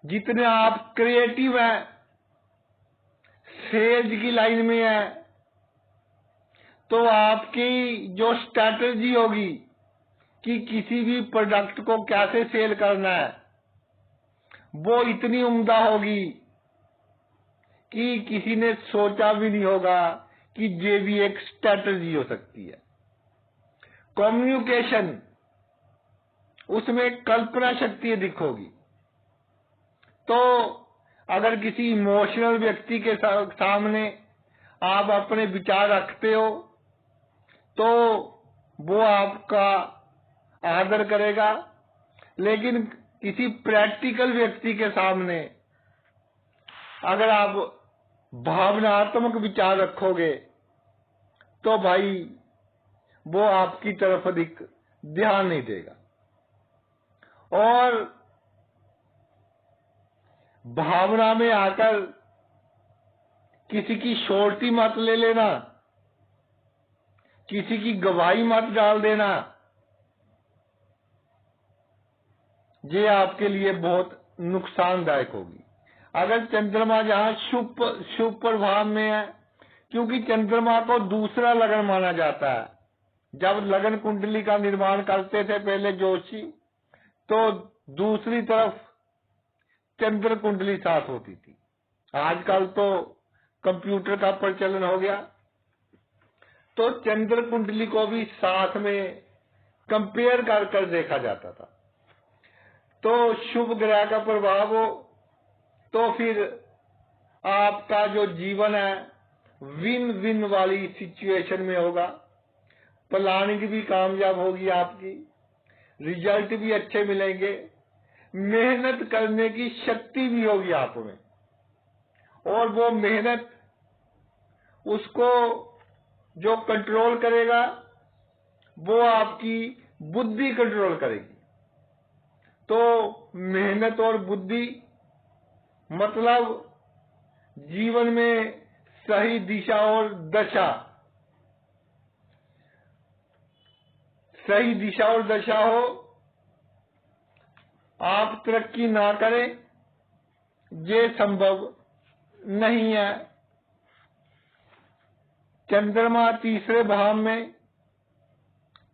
जितने आप क्रिएटिव हैं, सेल्स की लाइन में हैं, तो आपकी जो स्ट्रैटेजी होगी कि किसी भी प्रोडक्ट को कैसे सेल करना है, वो इतनी उम्दा होगी कि किसी ने सोचा भी नहीं होगा कि ये भी एक स्ट्रैटेजी हो सकती है। कम्युनिकेशन, उसमें कल्पना शक्ति अधिक होगी। तो अगर किसी इमोशनल व्यक्ति के सामने आप अपने विचार रखते हो तो वो आपका आदर करेगा, लेकिन किसी प्रैक्टिकल व्यक्ति के सामने अगर आप भावनात्मक विचार रखोगे तो भाई वो आपकी तरफ अधिक ध्यान नहीं देगा। और भावना में आकर किसी की शोरटी मत ले लेना, किसी की गवाही मत डाल देना, ये आपके लिए बहुत नुकसानदायक होगी। अगर चंद्रमा जहां शुभ प्रभाव में है, क्योंकि चंद्रमा को दूसरा लगन माना जाता है। जब लगन कुंडली का निर्माण करते थे पहले जोशी, तो दूसरी तरफ चंद्र कुंडली साथ होती थी। आजकल तो कंप्यूटर का प्रचलन हो गया, तो चंद्र कुंडली को भी साथ में कंपेयर कर कर देखा जाता था। तो शुभ ग्रह का प्रभाव हो तो फिर आपका जो जीवन है विन विन वाली सिचुएशन में होगा। प्लानिंग भी कामयाब होगी आपकी, रिजल्ट भी अच्छे मिलेंगे, मेहनत करने की शक्ति भी होगी आप में, और वो मेहनत उसको जो कंट्रोल करेगा वो आपकी बुद्धि कंट्रोल करेगी। तो मेहनत और बुद्धि मतलब जीवन में सही दिशा और दशा, सही दिशा और दशा हो, आप तरक्की ना करें ये संभव नहीं है। चंद्रमा तीसरे भाव में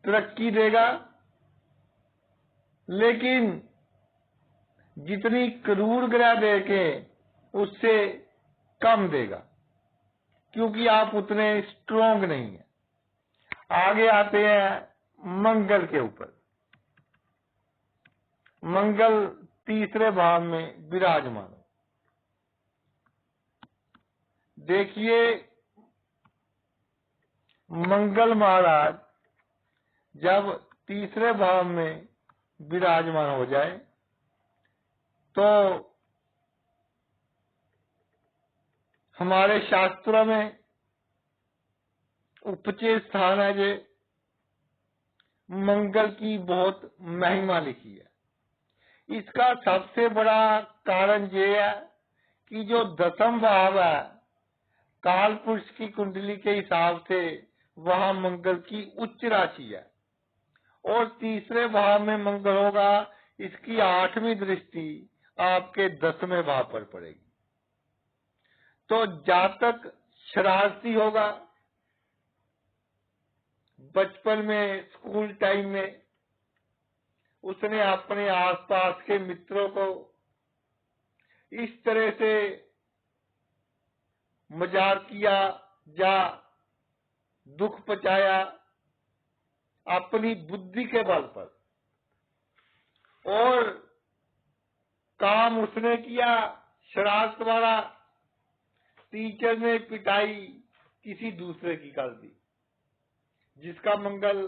तरक्की देगा, लेकिन जितनी क्रूर ग्रह देके उससे कम देगा, क्योंकि आप उतने स्ट्रोंग नहीं हैं। आगे आते हैं मंगल के ऊपर। मंगल तीसरे भाव में विराजमान। देखिए मंगल महाराज जब तीसरे भाव में विराजमान हो जाए तो हमारे शास्त्रों में उपचे स्थान है जे मंगल की बहुत महिमा लिखी है। इसका सबसे बड़ा कारण ये है कि जो दसम भाव है काल पुरुष की कुंडली के हिसाब से वहां मंगल की उच्च राशि है, और तीसरे भाव में मंगल होगा, इसकी 8वीं दृष्टि आपके 10वें भाव पर पड़ेगी। तो जातक शरारती होगा, बचपन में स्कूल टाइम में उसने अपने आसपास के मित्रों को इस तरह से मजाक किया या दुख पहुंचाया अपनी बुद्धि के बल पर, और काम उसने किया शरारत वाला, टीचर ने पिटाई किसी दूसरे की कर दी। जिसका मंगल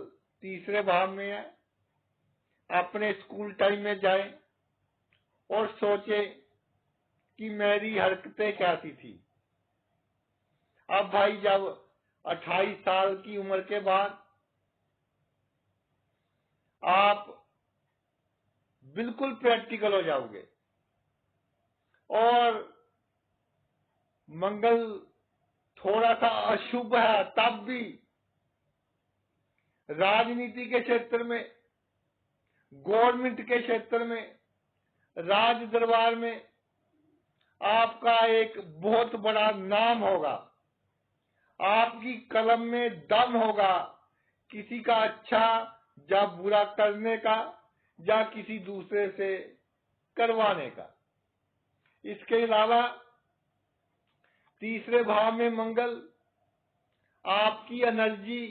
तीसरे भाव में है अपने स्कूल टाइम में जाए और सोचे कि मेरी हरकतें कैसी थी। अब भाई जब 28 साल की उम्र के बाद आप बिल्कुल प्रैक्टिकल हो जाओगे, और मंगल थोड़ा सा अशुभ है तब भी राजनीति के क्षेत्र में, गवर्नमेंट के क्षेत्र में, राज दरबार में आपका एक बहुत बड़ा नाम होगा, आपकी कलम में दम होगा किसी का अच्छा या बुरा करने का या किसी दूसरे से करवाने का। इसके अलावा तीसरे भाव में मंगल आपकी एनर्जी,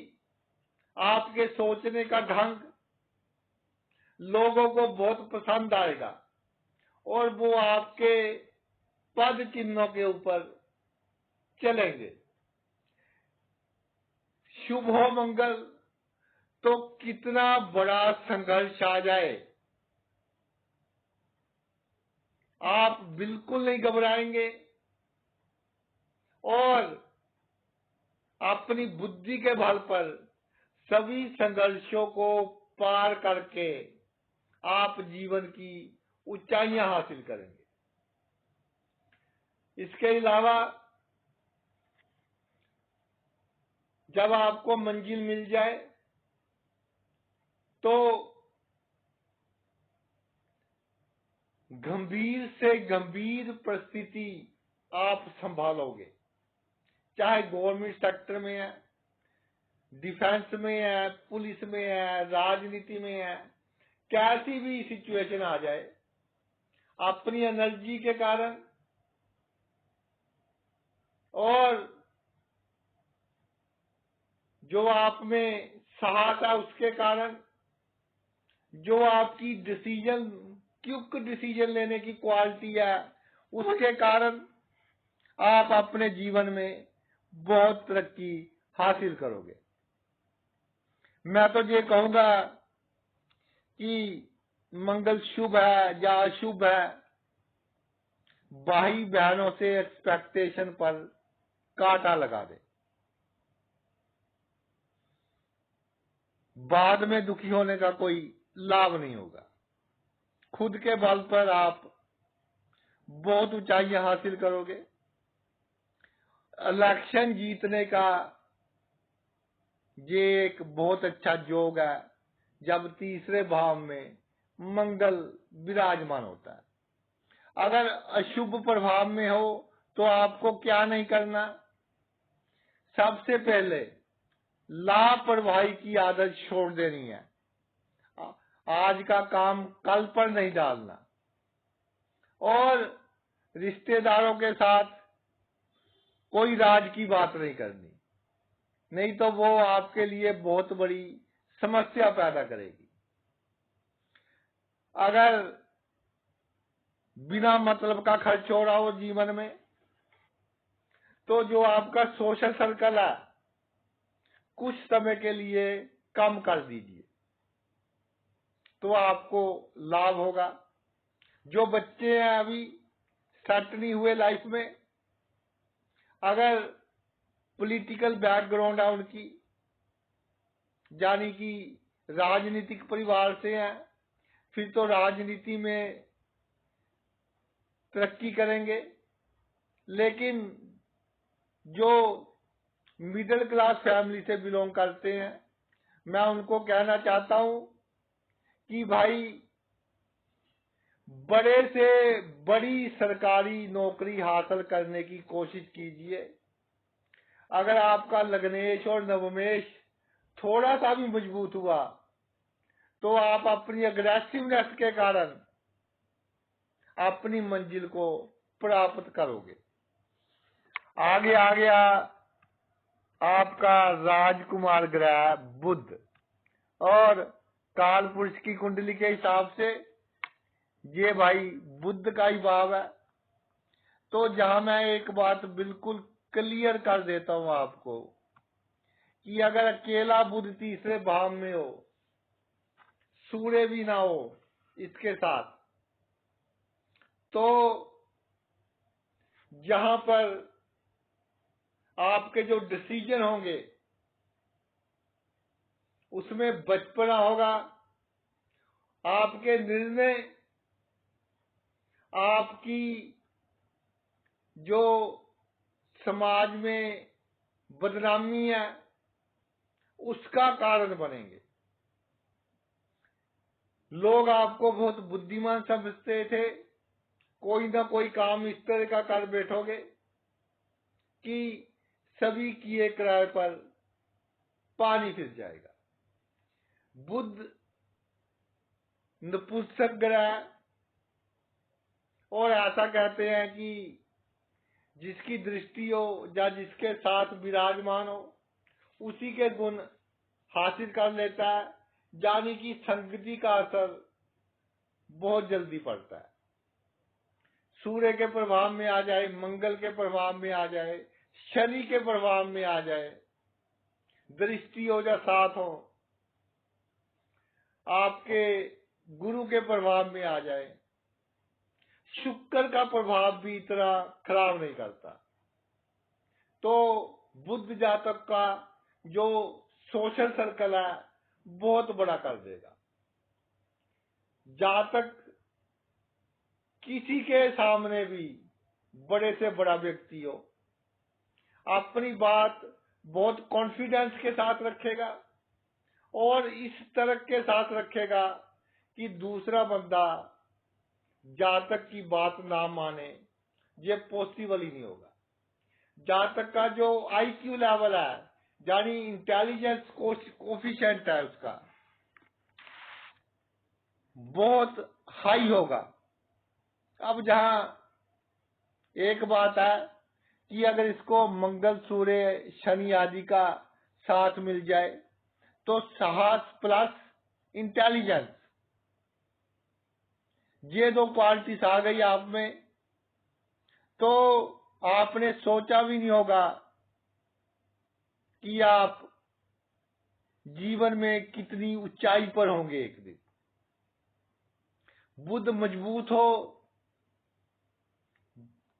आपके सोचने का ढंग लोगों को बहुत पसंद आएगा, और वो आपके पद चिन्हों के ऊपर चलेंगे। शुभ हो मंगल तो कितना बड़ा संघर्ष आ जाए आप बिल्कुल नहीं घबराएंगे, और अपनी बुद्धि के बल पर सभी संघर्षों को पार करके आप जीवन की ऊंचाइयां हासिल करेंगे। इसके अलावा जब आपको मंजिल मिल जाए तो गंभीर से गंभीर परिस्थिति आप संभालोगे, चाहे गवर्नमेंट सेक्टर में है, डिफेंस में है, पुलिस में है, राजनीति में है, कैसी भी सिचुएशन आ जाए अपनी एनर्जी के कारण और जो आप में साहस है उसके कारण, जो आपकी क्विक डिसीजन लेने की क्वालिटी है उसके कारण आप अपने जीवन में बहुत तरक्की हासिल करोगे। मैं तो ये कहूंगा कि मंगल शुभ है या अशुभ है, भाई बहनों से एक्सपेक्टेशन पर कांटा लगा दे। बाद में दुखी होने का कोई लाभ नहीं होगा। खुद के बल पर आप बहुत ऊंचाइयां हासिल करोगे। इलेक्शन जीतने का ये एक बहुत अच्छा योग है जब तीसरे भाव में मंगल विराजमान होता है। अगर अशुभ प्रभाव में हो तो आपको क्या नहीं करना, सबसे पहले लापरवाही की आदत छोड़ देनी है। आज का काम कल पर नहीं डालना, और रिश्तेदारों के साथ कोई राज की बात नहीं करनी, नहीं तो वो आपके लिए बहुत बड़ी समस्या पैदा करेगी। अगर बिना मतलब का खर्च हो रहा हो जीवन में, तो जो आपका सोशल सर्कल है कुछ समय के लिए कम कर दीजिए, तो आपको लाभ होगा। जो बच्चे हैं अभी सेट नहीं हुए लाइफ में, अगर पॉलिटिकल बैकग्राउंड है उनकी, यानी कि राजनीतिक परिवार से हैं, फिर तो राजनीति में तरक्की करेंगे। लेकिन जो मिडिल क्लास फैमिली से बिलोंग करते हैं, मैं उनको कहना चाहता हूं कि भाई बड़े से बड़ी सरकारी नौकरी हासिल करने की कोशिश कीजिए। अगर आपका लग्नेश और नवमेश थोड़ा सा भी मजबूत हुआ तो आप अपनी अग्रेसिवनेस के कारण अपनी मंजिल को प्राप्त करोगे। आगे आ गया आपका राजकुमार ग्रह बुध, और काल पुरुष की कुंडली के हिसाब से ये भाई बुध का ही भाव है। तो जहां मैं एक बात बिल्कुल क्लियर कर देता हूं आपको कि अगर अकेला बुध तीसरे भाव में हो, सूर्य भी ना हो इसके साथ, तो जहां पर आपके जो डिसीजन होंगे उसमें बचपना होगा। आपके निर्णय, आपकी जो समाज में बदनामी है उसका कारण बनेंगे। लोग आपको बहुत बुद्धिमान समझते थे, कोई ना कोई काम इस तरह का कर बैठोगे कि सभी किए किराए पर पानी फिर जाएगा। बुध नपुंसक ग्रह, और ऐसा कहते हैं कि जिसकी दृष्टि हो या जिसके साथ विराजमान हो उसी के गुण हासिल कर लेता है, यानी कि संगति का असर बहुत जल्दी पड़ता है। सूर्य के प्रभाव में आ जाए, मंगल के प्रभाव में आ जाए, शनि के प्रभाव में आ जाए, दृष्टि हो या साथ हो, आपके गुरु के प्रभाव में आ जाए, शुक्र का प्रभाव भी इतना खराब नहीं करता। तो बुध जातक का जो सोशल सर्कल है बहुत बड़ा कर देगा। जातक किसी के सामने भी बड़े से बड़ा व्यक्ति हो, अपनी बात बहुत कॉन्फिडेंस के साथ रखेगा और इस तरह के साथ रखेगा कि दूसरा बंदा जातक की बात ना माने, ये पॉसिबल ही नहीं होगा। जातक का जो आईक्यू लेवल है, यानी इंटेलिजेंस कोफिशिएंट है, उसका बहुत हाई होगा। अब जहां एक बात है कि अगर इसको मंगल सूर्य शनि आदि का साथ मिल जाए तो साहस प्लस इंटेलिजेंस, ये दो क्वालिटीज आ गई आप में तो आपने सोचा भी नहीं होगा कि आप जीवन में कितनी ऊंचाई पर होंगे एक दिन। बुध मजबूत हो,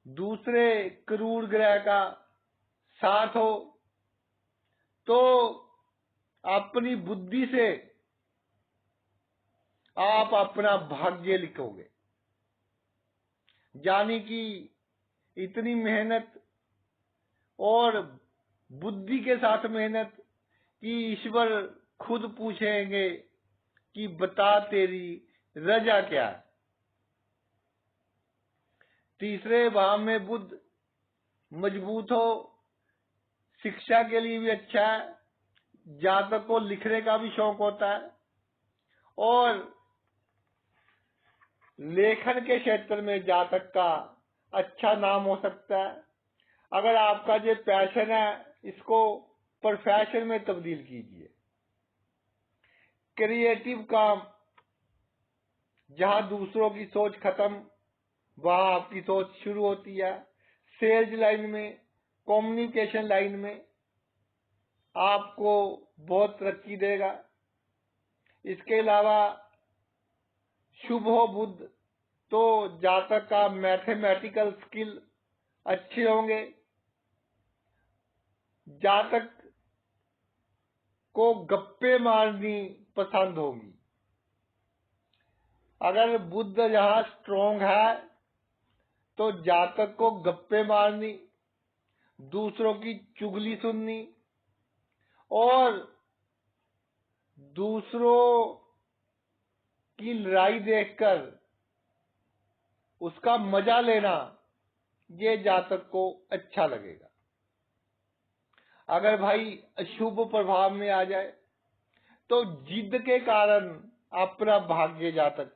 दूसरे क्रूर ग्रह का साथ हो तो अपनी बुद्धि से आप अपना भाग्य लिखोगे। यानी कि इतनी मेहनत और बुद्धि के साथ मेहनत कि ईश्वर खुद पूछेंगे कि बता तेरी रजा क्या है। तीसरे भाव में बुध मजबूत हो, शिक्षा के लिए भी अच्छा है, जातक को लिखने का भी शौक होता है और लेखन के क्षेत्र में जातक का अच्छा नाम हो सकता है। अगर आपका जो पैशन है इसको प्रोफेशन में तब्दील कीजिए। क्रिएटिव काम, जहां दूसरों की सोच खत्म वहां आपकी सोच शुरू होती है। सेल्स लाइन में, कम्युनिकेशन लाइन में आपको बहुत तरक्की देगा। इसके अलावा शुभ हो बुध तो जातक का मैथमेटिकल स्किल अच्छे होंगे। जातक को गप्पे मारनी पसंद होगी। अगर बुध जहां स्ट्रोंग है तो जातक को गप्पे मारनी, दूसरों की चुगली सुननी और दूसरों की लड़ाई देखकर उसका मजा लेना, ये जातक को अच्छा लगेगा। अगर भाई अशुभ प्रभाव में आ जाए तो जिद के कारण अपना भाग्य जातक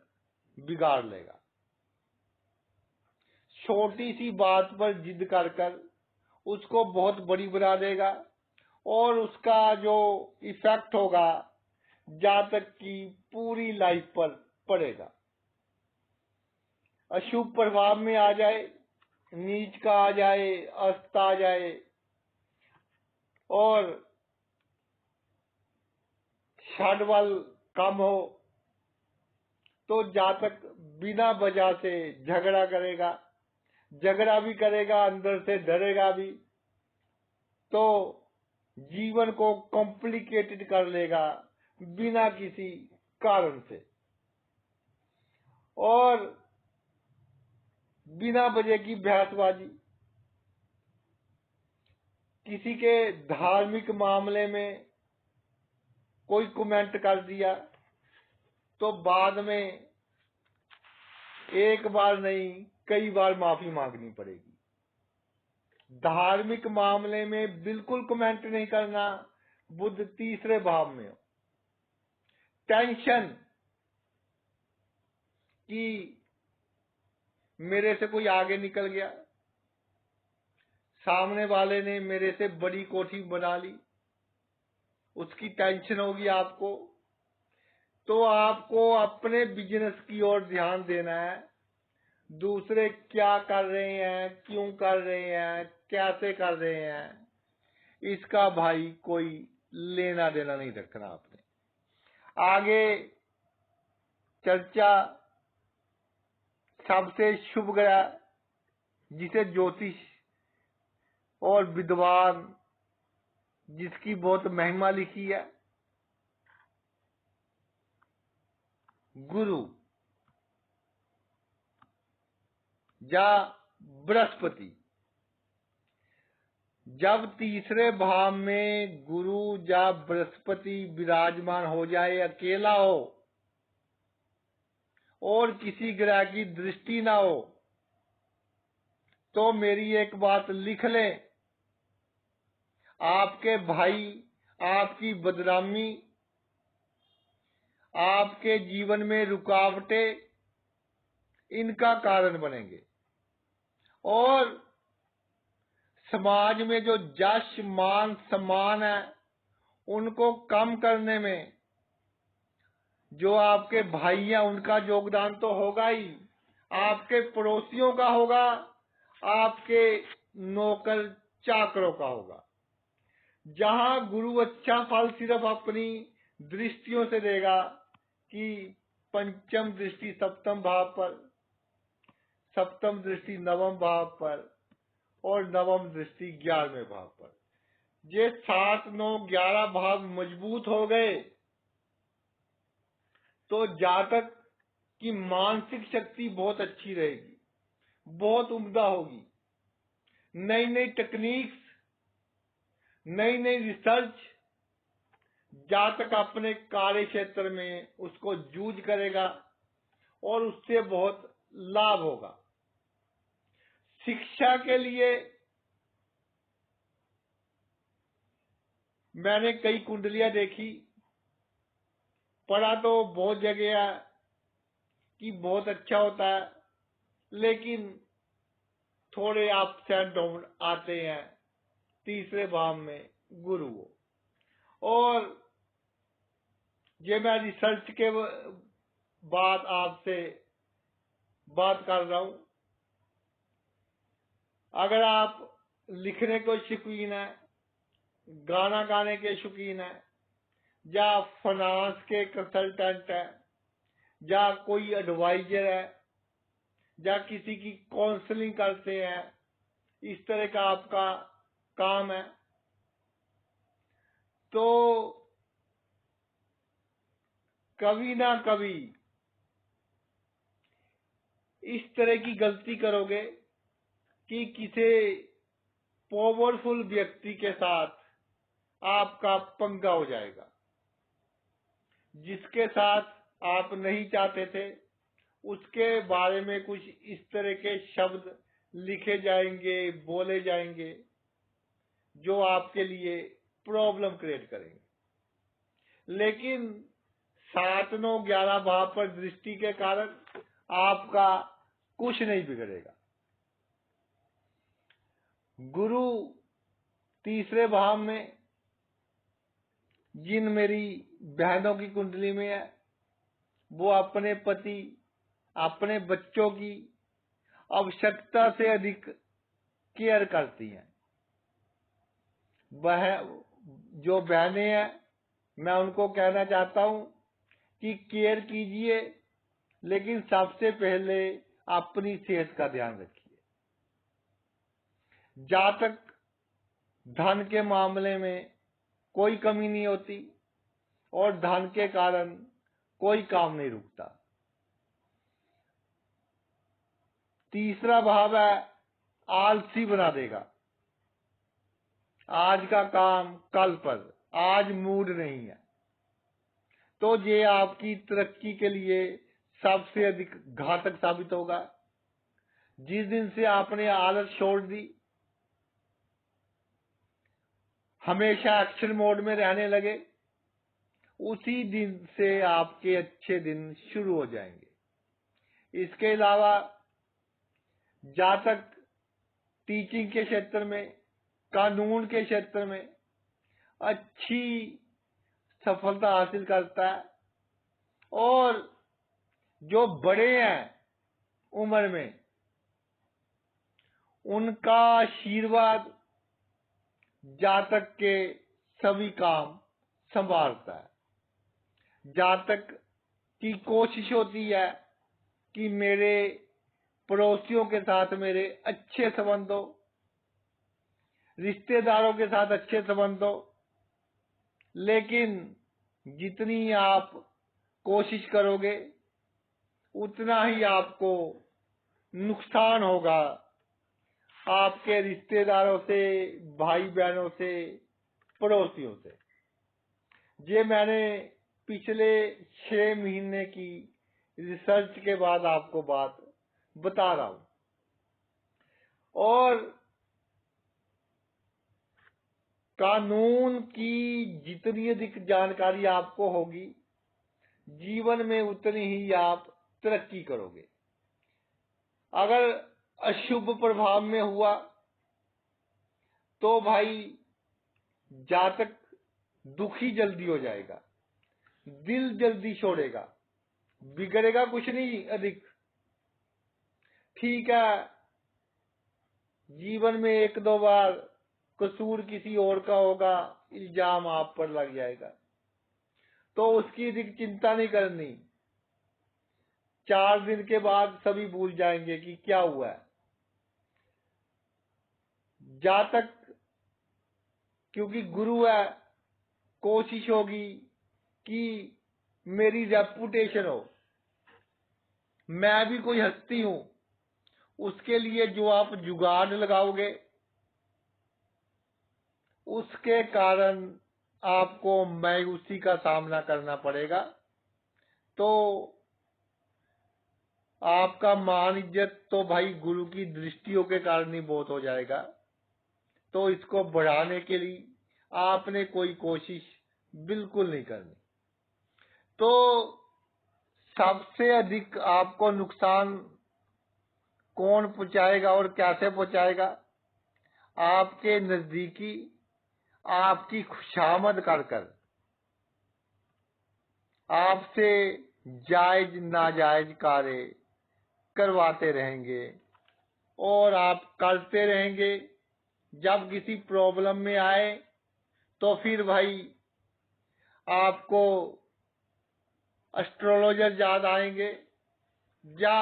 बिगाड़ लेगा। छोटी सी बात पर जिद कर कर उसको बहुत बड़ी बना देगा और उसका जो इफेक्ट होगा जातक की पूरी लाइफ पर पड़ेगा। अशुभ प्रभाव में आ जाए, नीच का आ जाए, अस्त आ जाए और षडबल कम हो तो जातक बिना वजह से झगड़ा करेगा। झगड़ा भी करेगा, अंदर से डरेगा भी, तो जीवन को कॉम्प्लिकेटेड कर लेगा बिना किसी कारण से और बिना वजह की बहसबाजी। किसी के धार्मिक मामले में कोई कमेंट कर दिया तो बाद में एक बार नहीं कई बार माफी मांगनी पड़ेगी। धार्मिक मामले में बिल्कुल कमेंट नहीं करना। बुध तीसरे भाव में हो, टेंशन कि मेरे से कोई आगे निकल गया, सामने वाले ने मेरे से बड़ी कोठी बना ली, उसकी टेंशन होगी आपको। तो आपको अपने बिजनेस की ओर ध्यान देना है। दूसरे क्या कर रहे हैं, क्यों कर रहे हैं, कैसे कर रहे हैं, इसका भाई कोई लेना देना नहीं रखना आपने। आगे चर्चा सबसे शुभ ग्रह जिसे ज्योतिष और विद्वान जिसकी बहुत महिमा लिखी है, गुरु या बृहस्पति। जब तीसरे भाव में गुरु या बृहस्पति विराजमान हो जाए, अकेला हो और किसी ग्रह की दृष्टि ना हो, तो मेरी एक बात लिख लें, आपके भाई आपकी बदनामी, आपके जीवन में रुकावटें इनका कारण बनेंगे और समाज में जो यश मान सम्मान है उनको कम करने में जो आपके भाई हैं उनका योगदान तो होगा ही, आपके पड़ोसियों का होगा, आपके नौकर चाकरों का होगा। जहां गुरु अच्छा फल सिर्फ अपनी दृष्टियों से देगा कि पंचम दृष्टि सप्तम भाव पर, सप्तम दृष्टि नवम भाव पर और नवम दृष्टि 11वें भाव पर, ये 7, 9, 11 भाव मजबूत हो गए तो जातक की मानसिक शक्ति बहुत अच्छी रहेगी, बहुत उम्दा होगी। नई नई टेक्निक्स, नई नई रिसर्च जातक अपने कार्य क्षेत्र में उसको यूज करेगा और उससे बहुत लाभ होगा। शिक्षा के लिए मैंने कई कुंडलियां देखी, पढ़ा तो बहुत जगह है कि बहुत अच्छा होता है, लेकिन थोड़े अप्स एंड डाउन आते हैं तीसरे भाव में गुरु। और ये मैं रिसर्च के बाद आपसे बात कर रहा हूं। अगर आप लिखने के शौकीन है, गाना गाने के शौकीन है, या फाइनेंस के कंसल्टेंट है, या कोई एडवाइजर है, या किसी की काउंसलिंग करते हैं, इस तरह का आपका काम है, तो कभी ना कभी इस तरह की गलती करोगे कि किसी पावरफुल व्यक्ति के साथ आपका पंगा हो जाएगा, जिसके साथ आप नहीं चाहते थे, उसके बारे में कुछ इस तरह के शब्द लिखे जाएंगे, बोले जाएंगे, जो आपके लिए प्रॉब्लम क्रिएट करेंगे। लेकिन 7, 9, 11 भाव पर दृष्टि के कारण आपका कुछ नहीं बिगड़ेगा। गुरु तीसरे भाव में जिन मेरी बहनों की कुंडली में है, वो अपने पति, अपने बच्चों की आवश्यकता से अधिक केयर करती हैं। वह जो बहनें हैं, मैं उनको कहना चाहता हूं कि केयर कीजिए, लेकिन सबसे पहले अपनी सेहत का ध्यान रखिए। जातक धन के मामले में कोई कमी नहीं होती और धन के कारण कोई काम नहीं रुकता। तीसरा भाव है आलसी बना देगा। आज का काम कल पर, आज मूड नहीं है, तो ये आपकी तरक्की के लिए सबसे अधिक घातक साबित होगा। जिस दिन से आपने आलस छोड़ दी, हमेशा एक्शन मोड में रहने लगे, उसी दिन से आपके अच्छे दिन शुरू हो जाएंगे। इसके अलावा जातक टीचिंग के क्षेत्र में, कानून के क्षेत्र में अच्छी सफलता हासिल करता है, और जो बड़े हैं उम्र में, उनका आशीर्वाद जातक के सभी काम संभालता है। जातक की कोशिश होती है कि मेरे पड़ोसियों के साथ मेरे अच्छे संबंध हो, रिश्तेदारों के साथ अच्छे संबंध हो, लेकिन जितनी आप कोशिश करोगे उतना ही आपको नुकसान होगा आपके रिश्तेदारों से, भाई बहनों से, पड़ोसियों से। ये मैंने पिछले 6 महीने की रिसर्च के बाद आपको बात बता रहा हूं। और कानून की जितनी अधिक जानकारी आपको होगी, जीवन में उतनी ही आप तरक्की करोगे। अगर अशुभ प्रभाव में हुआ तो भाई जातक दुखी जल्दी हो जाएगा, दिल जल्दी छोड़ेगा, बिगड़ेगा कुछ नहीं अधिक। ठीक है, जीवन में एक दो बार कसूर किसी और का होगा, इल्जाम आप पर लग जाएगा, तो उसकी अधिक चिंता नहीं करनी। 4 दिन के बाद सभी भूल जाएंगे कि क्या हुआ है। जातक क्योंकि गुरु है, कोशिश होगी कि मेरी रेपुटेशन हो, मैं भी कोई हस्ती हूं। उसके लिए जो आप जुगाड़ लगाओगे उसके कारण आपको मायूसी का सामना करना पड़ेगा। तो आपका मान इज्जत तो भाई गुरु की दृष्टियों के कारण ही बहुत हो जाएगा। तो इसको बढ़ाने के लिए आपने कोई कोशिश बिल्कुल नहीं करनी। तो सबसे अधिक आपको नुकसान कौन पहुंचाएगा और कैसे पहुंचाएगा? आपके नजदीकी आपकी खुशामद कर कर आपसे जायज नाजायज कार्य करवाते रहेंगे और आप करते रहेंगे। जब किसी प्रॉब्लम में आए तो फिर भाई आपको एस्ट्रोलॉजर याद आएंगे या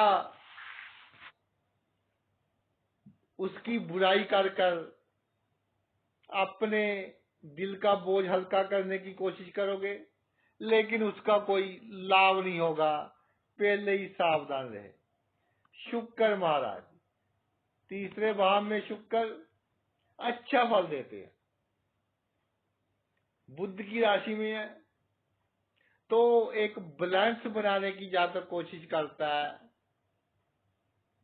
उसकी बुराई कर कर अपने दिल का बोझ हल्का करने की कोशिश करोगे, लेकिन उसका कोई लाभ नहीं होगा। पहले ही सावधान रहे। शुक्र महाराज तीसरे भाव में शुक्र अच्छा फल देते हैं, बुध की राशि में है, तो एक बैलेंस बनाने की ज्यादा कोशिश करता है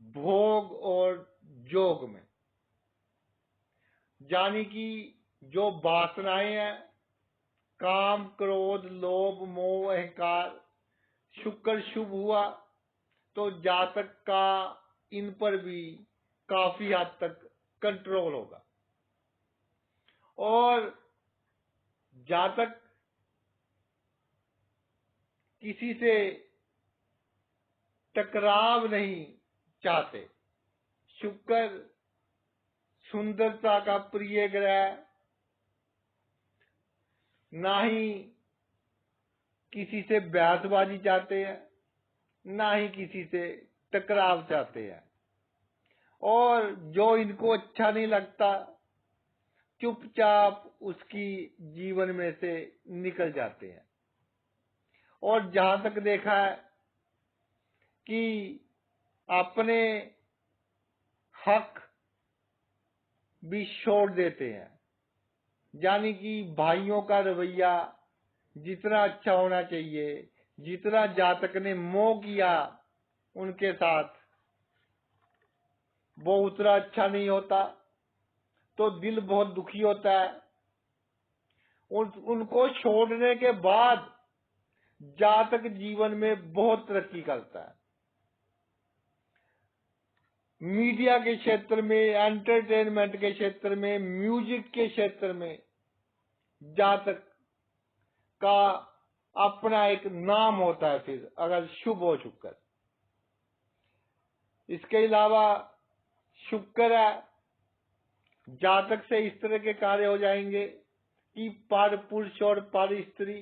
भोग और जोग में। यानी कि जो वासनाएं हैं, काम क्रोध लोभ मोह अहंकार, शुक्र शुभ हुआ तो जातक का इन पर भी काफी हद तक कंट्रोल होगा और जातक किसी से टकराव नहीं चाहते। शुक्र सुंदरता का प्रिय ग्रह, ना ही किसी से बहसबाजी चाहते हैं, ना ही किसी से टकराव चाहते हैं, और जो इनको अच्छा नहीं लगता चुपचाप उसकी जीवन में से निकल जाते हैं। और जहां तक देखा है कि अपने हक भी छोड़ देते हैं। यानी कि भाइयों का रवैया जितना अच्छा होना चाहिए, जितना जातक ने मोह किया उनके साथ, वो उतना अच्छा नहीं होता, तो दिल बहुत दुखी होता है। उनको छोड़ने के बाद जातक जीवन में बहुत तरक्की करता है। मीडिया के क्षेत्र में, एंटरटेनमेंट के क्षेत्र में, म्यूजिक के क्षेत्र में जातक का अपना एक नाम होता है फिर, अगर शुभ हो शुक्र। इसके अलावा शुक्र है, जातक से इस तरह के कार्य हो जाएंगे कि पर पुरुष और पर स्त्री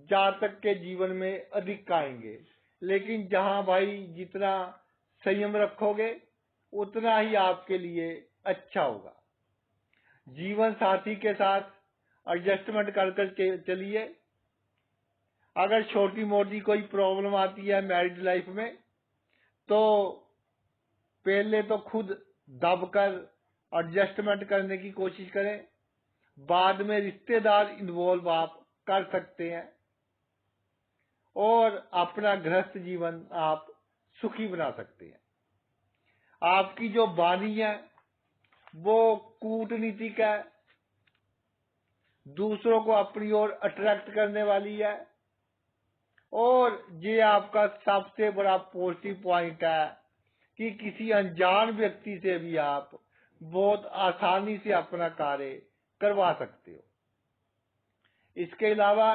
जातक के जीवन में अधिक आएंगे। लेकिन जहां भाई जितना संयम रखोगे उतना ही आपके लिए अच्छा होगा। जीवन साथी के साथ एडजस्टमेंट कर कर चलिए। अगर छोटी मोटी कोई प्रॉब्लम आती है मैरिड लाइफ में, तो पहले तो खुद दबकर एडजस्टमेंट करने की कोशिश करें, बाद में रिश्तेदार इन्वॉल्व आप कर सकते हैं और अपना गृहस्थ जीवन आप सुखी बना सकते हैं। आपकी जो वाणी है वो कूटनीतिक है, दूसरों को अपनी ओर अट्रैक्ट करने वाली है, और ये आपका सबसे बड़ा पॉजिटिव पॉइंट है कि किसी अनजान व्यक्ति से भी आप बहुत आसानी से अपना कार्य करवा सकते हो। इसके अलावा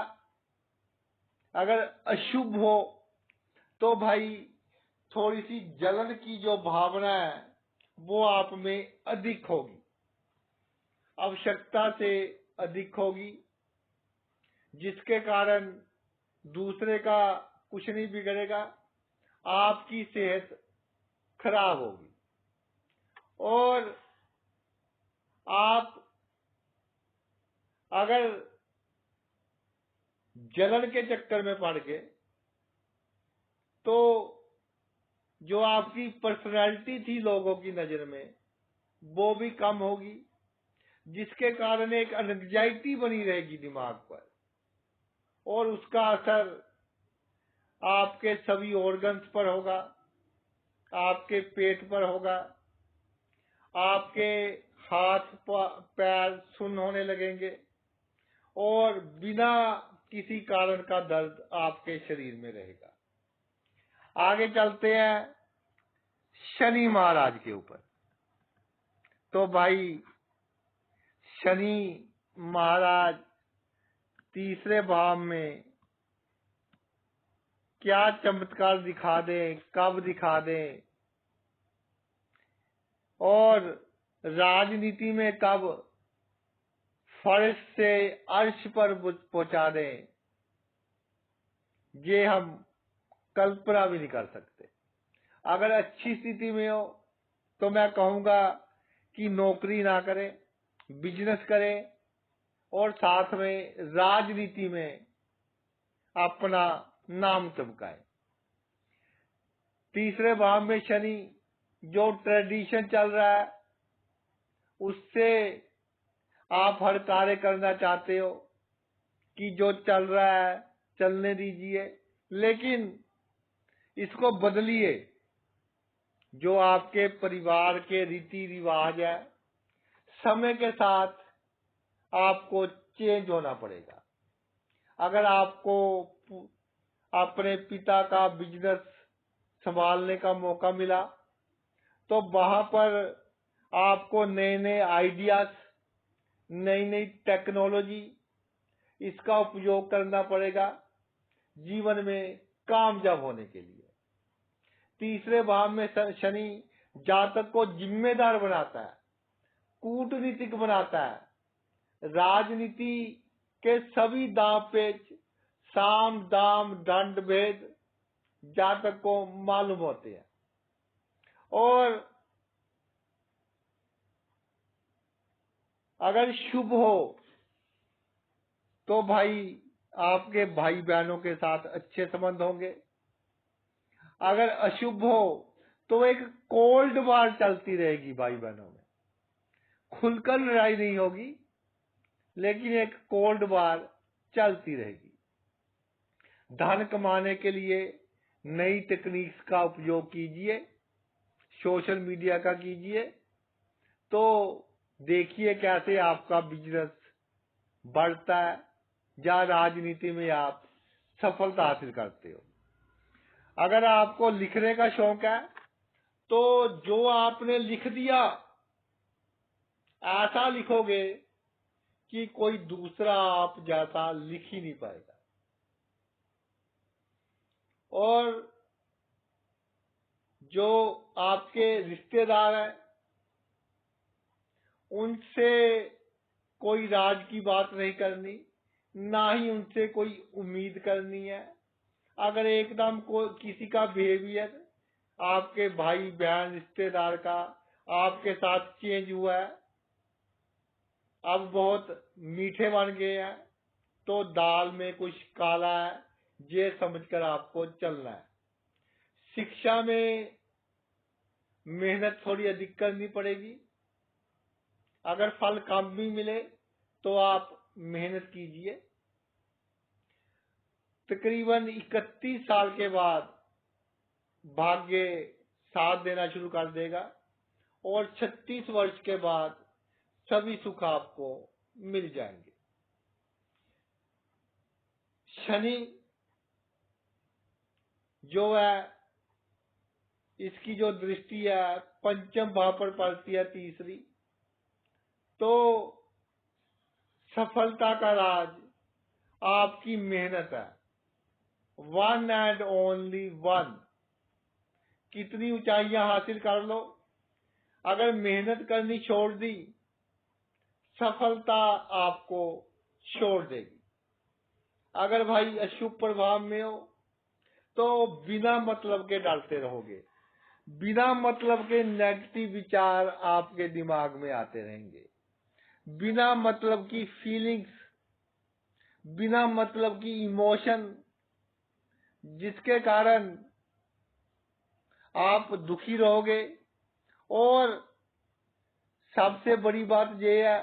अगर अशुभ हो तो भाई थोड़ी सी जलन की जो भावना है वो आप में अधिक होगी, आवश्यकता से अधिक होगी, जिसके कारण दूसरे का कुछ नहीं बिगड़ेगा, आपकी सेहत खराब होगी और आप अगर जलन के चक्कर में पड़ गए तो जो आपकी पर्सनैलिटी थी लोगों की नजर में वो भी कम होगी, जिसके कारण एक एंग्जाइटी बनी रहेगी दिमाग पर और उसका असर आपके सभी ऑर्गन्स पर होगा, आपके पेट पर होगा, आपके हाथ पैर सुन्न होने लगेंगे और बिना किसी कारण का दर्द आपके शरीर में रहेगा। आगे चलते हैं शनि महाराज के ऊपर। तो भाई शनि महाराज तीसरे भाव में क्या चमत्कार दिखा दें, कब दिखा दें और राजनीति में कब फर्श से अर्श पर पहुंचा दें, ये हम कल्पना भी नहीं कर सकते। अगर अच्छी स्थिति में हो तो मैं कहूंगा कि नौकरी ना करें, बिजनेस करें और साथ में राजनीति में अपना नाम चमकाएं। तीसरे भाव में शनि जो ट्रेडिशन चल रहा है उससे आप हर कार्य करना चाहते हो कि जो चल रहा है चलने दीजिए, लेकिन इसको बदलिए। जो आपके परिवार के रीति रिवाज है समय के साथ आपको चेंज होना पड़ेगा। अगर आपको अपने पिता का बिजनेस संभालने का मौका मिला तो वहां पर आपको नए नए आइडियाज, नई नई टेक्नोलॉजी इसका उपयोग करना पड़ेगा जीवन में कामयाब होने के लिए। तीसरे भाव में शनि जातक को जिम्मेदार बनाता है, कूटनीतिक बनाता है, राजनीति के सभी दांव पेच, साम दाम दंड भेद जातक को मालूम होते हैं और अगर शुभ हो तो भाई आपके भाई बहनों के साथ अच्छे संबंध होंगे। अगर अशुभ हो तो एक कोल्ड वार चलती रहेगी भाई बहनों में, खुलकर लड़ाई नहीं होगी लेकिन एक कोल्ड वार चलती रहेगी। धन कमाने के लिए नई टेक्निक्स का उपयोग कीजिए, सोशल मीडिया का कीजिए, तो देखिए कैसे आपका बिजनेस बढ़ता है या राजनीति में आप सफलता हासिल करते हो। अगर आपको लिखने का शौक है तो जो आपने लिख दिया ऐसा लिखोगे कि कोई दूसरा आप जैसा लिख ही नहीं पाएगा। और जो आपके रिश्तेदार हैं उनसे कोई राज की बात नहीं करनी, ना ही उनसे कोई उम्मीद करनी है। अगर एकदम किसी का बिहेवियर आपके भाई बहन रिश्तेदार का आपके साथ चेंज हुआ है, अब बहुत मीठे बन गए हैं, तो दाल में कुछ काला है ये समझकर आपको चलना है। शिक्षा में मेहनत थोड़ी अधिक करनी पड़ेगी। अगर फल कम भी मिले तो आप मेहनत कीजिए। तकरीबन 31 साल के बाद भाग्य साथ देना शुरू कर देगा और 36 वर्ष के बाद सभी सुख आपको मिल जाएंगे। शनि जो है इसकी जो दृष्टि है पंचम भाव पर पड़ती है, तीसरी, तो सफलता का राज आपकी मेहनत है, वन एंड ओनली वन। कितनी ऊंचाइयां हासिल कर लो, अगर मेहनत करनी छोड़ दी, सफलता आपको छोड़ देगी। अगर भाई अशुभ प्रभाव में हो तो बिना मतलब के डरते रहोगे, बिना मतलब के नेगेटिव विचार आपके दिमाग में आते रहेंगे, बिना मतलब की फीलिंग्स, बिना मतलब की इमोशन, जिसके कारण आप दुखी रहोगे। और सबसे बड़ी बात यह है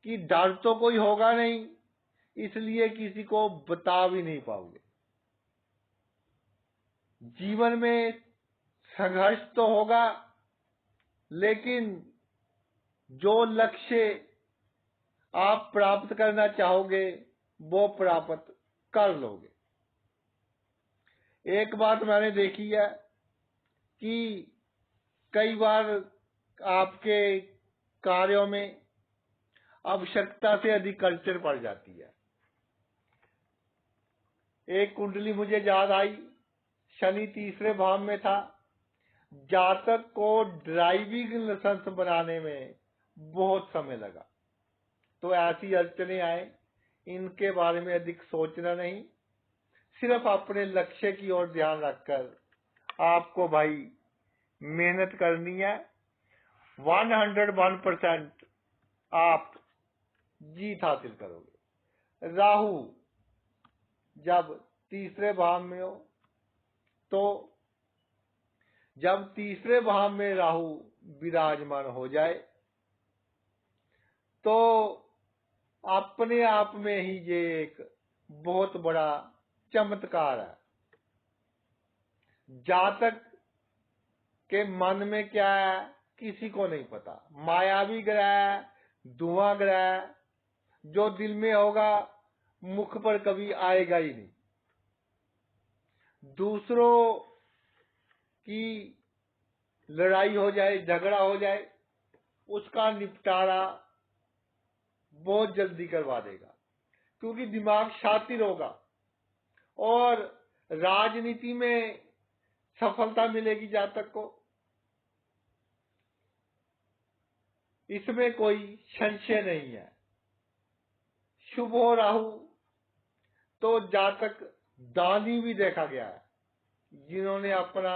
कि डर तो कोई होगा नहीं, इसलिए किसी को बता भी नहीं पाओगे। जीवन में संघर्ष तो होगा, लेकिन जो लक्ष्य आप प्राप्त करना चाहोगे वो प्राप्त कर लोगे। एक बात मैंने देखी है कि कई बार आपके कार्यों में आवश्यकता से अधिक अड़चन पड़ जाती है। एक कुंडली मुझे याद आई, शनि तीसरे भाव में था, जातक को ड्राइविंग लाइसेंस बनाने में बहुत समय लगा। तो ऐसी अड़चने आए, इनके बारे में अधिक सोचना नहीं, सिर्फ अपने लक्ष्य की ओर ध्यान रखकर आपको भाई मेहनत करनी है। 101% आप जीत हासिल करोगे। राहु जब तीसरे भाव में हो, तो जब तीसरे भाव में राहु विराजमान हो जाए तो अपने आप में ही ये एक बहुत बड़ा चमत्कार है। जातक के मन में क्या है किसी को नहीं पता, मायावी ग्रह है, धुआं ग्रह है, जो दिल में होगा मुख पर कभी आएगा ही नहीं। दूसरों की लड़ाई हो जाए, झगड़ा हो जाए, उसका निपटारा बहुत जल्दी करवा देगा, क्योंकि दिमाग शातिर होगा और राजनीति में सफलता मिलेगी जातक को, इसमें कोई संशय नहीं है। शुभ हो राहु तो जातक दानी भी देखा गया है, जिन्होंने अपना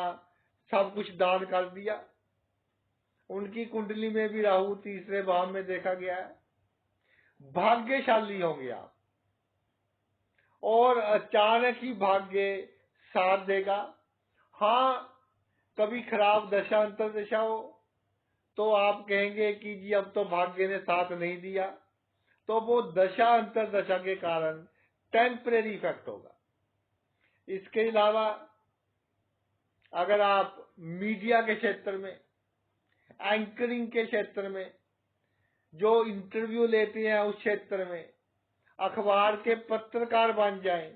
सब कुछ दान कर दिया, उनकी कुंडली में भी राहु तीसरे भाव में देखा गया है। भाग्यशाली होंगे आप, और अचानक ही भाग्य साथ देगा। हाँ, कभी खराब दशा अंतर दशा हो तो आप कहेंगे कि जी अब तो भाग्य ने साथ नहीं दिया, तो वो दशा अंतर दशा के कारण टेम्परेरी इफेक्ट होगा। इसके अलावा अगर आप मीडिया के क्षेत्र में, एंकरिंग के क्षेत्र में, जो इंटरव्यू लेते हैं उस क्षेत्र में अखबार के पत्रकार बन जाएं,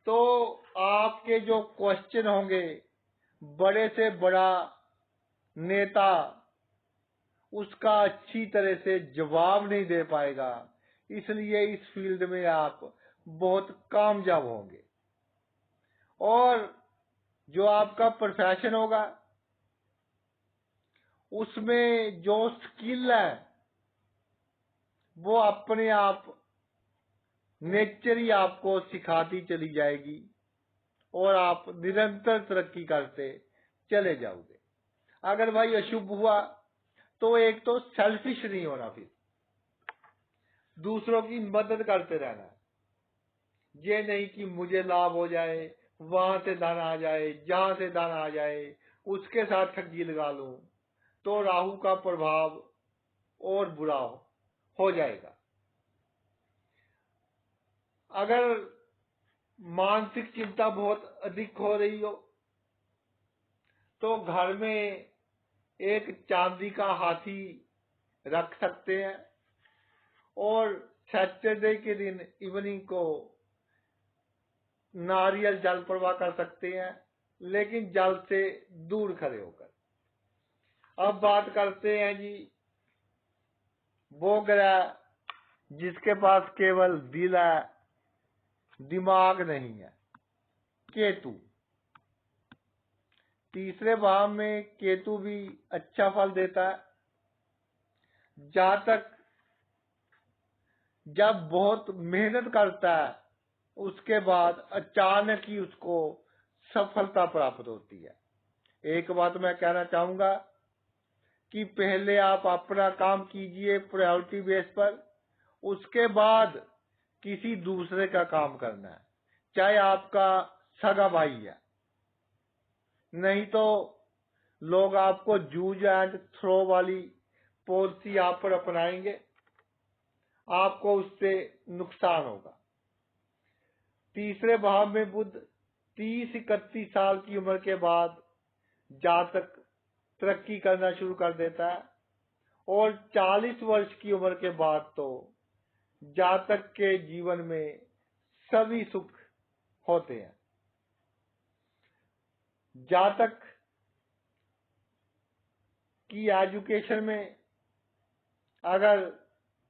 तो आपके जो क्वेश्चन होंगे, बड़े से बड़ा नेता उसका अच्छी तरह से जवाब नहीं दे पाएगा। इसलिए इस फील्ड में आप बहुत कामयाब होंगे, और जो आपका प्रोफेशन होगा उसमें जो स्किल है वो अपने आप नेचर ही आपको सिखाती चली जाएगी और आप निरंतर तरक्की करते चले जाओगे। अगर भाई अशुभ हुआ तो एक तो सेल्फिश नहीं होना, फिर दूसरों की मदद करते रहना, ये नहीं कि मुझे लाभ हो जाए, वहां से धन आ जाए, जहां से धन आ जाए उसके साथ ठगी लगा लूं, तो राहु का प्रभाव और बुरा हो जाएगा। अगर मानसिक चिंता बहुत अधिक हो रही हो तो घर में एक चांदी का हाथी रख सकते हैं, और सैटरडे के दिन इवनिंग को नारियल जल प्रवाह कर सकते हैं, लेकिन जल से दूर खड़े होकर। अब बात करते हैं जी वो ग्रह जिसके पास केवल दिल है, दिमाग नहीं है। केतु, तीसरे भाव में केतु भी अच्छा फल देता है। जातक जब बहुत मेहनत करता है उसके बाद अचानक ही उसको सफलता प्राप्त होती है। एक बात मैं कहना चाहूंगा कि पहले आप अपना काम कीजिए प्रायोरिटी बेस पर, उसके बाद किसी दूसरे का काम करना है, चाहे आपका सगा भाई है। नहीं तो लोग आपको जूझ एंड थ्रो वाली पॉलिसी आप पर अपनाएंगे, आपको उससे नुकसान होगा। तीसरे भाव में बुध 30-31 साल की उम्र के बाद जातक तरक्की करना शुरू कर देता है और 40 वर्ष की उम्र के बाद तो जातक के जीवन में सभी सुख होते हैं। जातक की एजुकेशन में अगर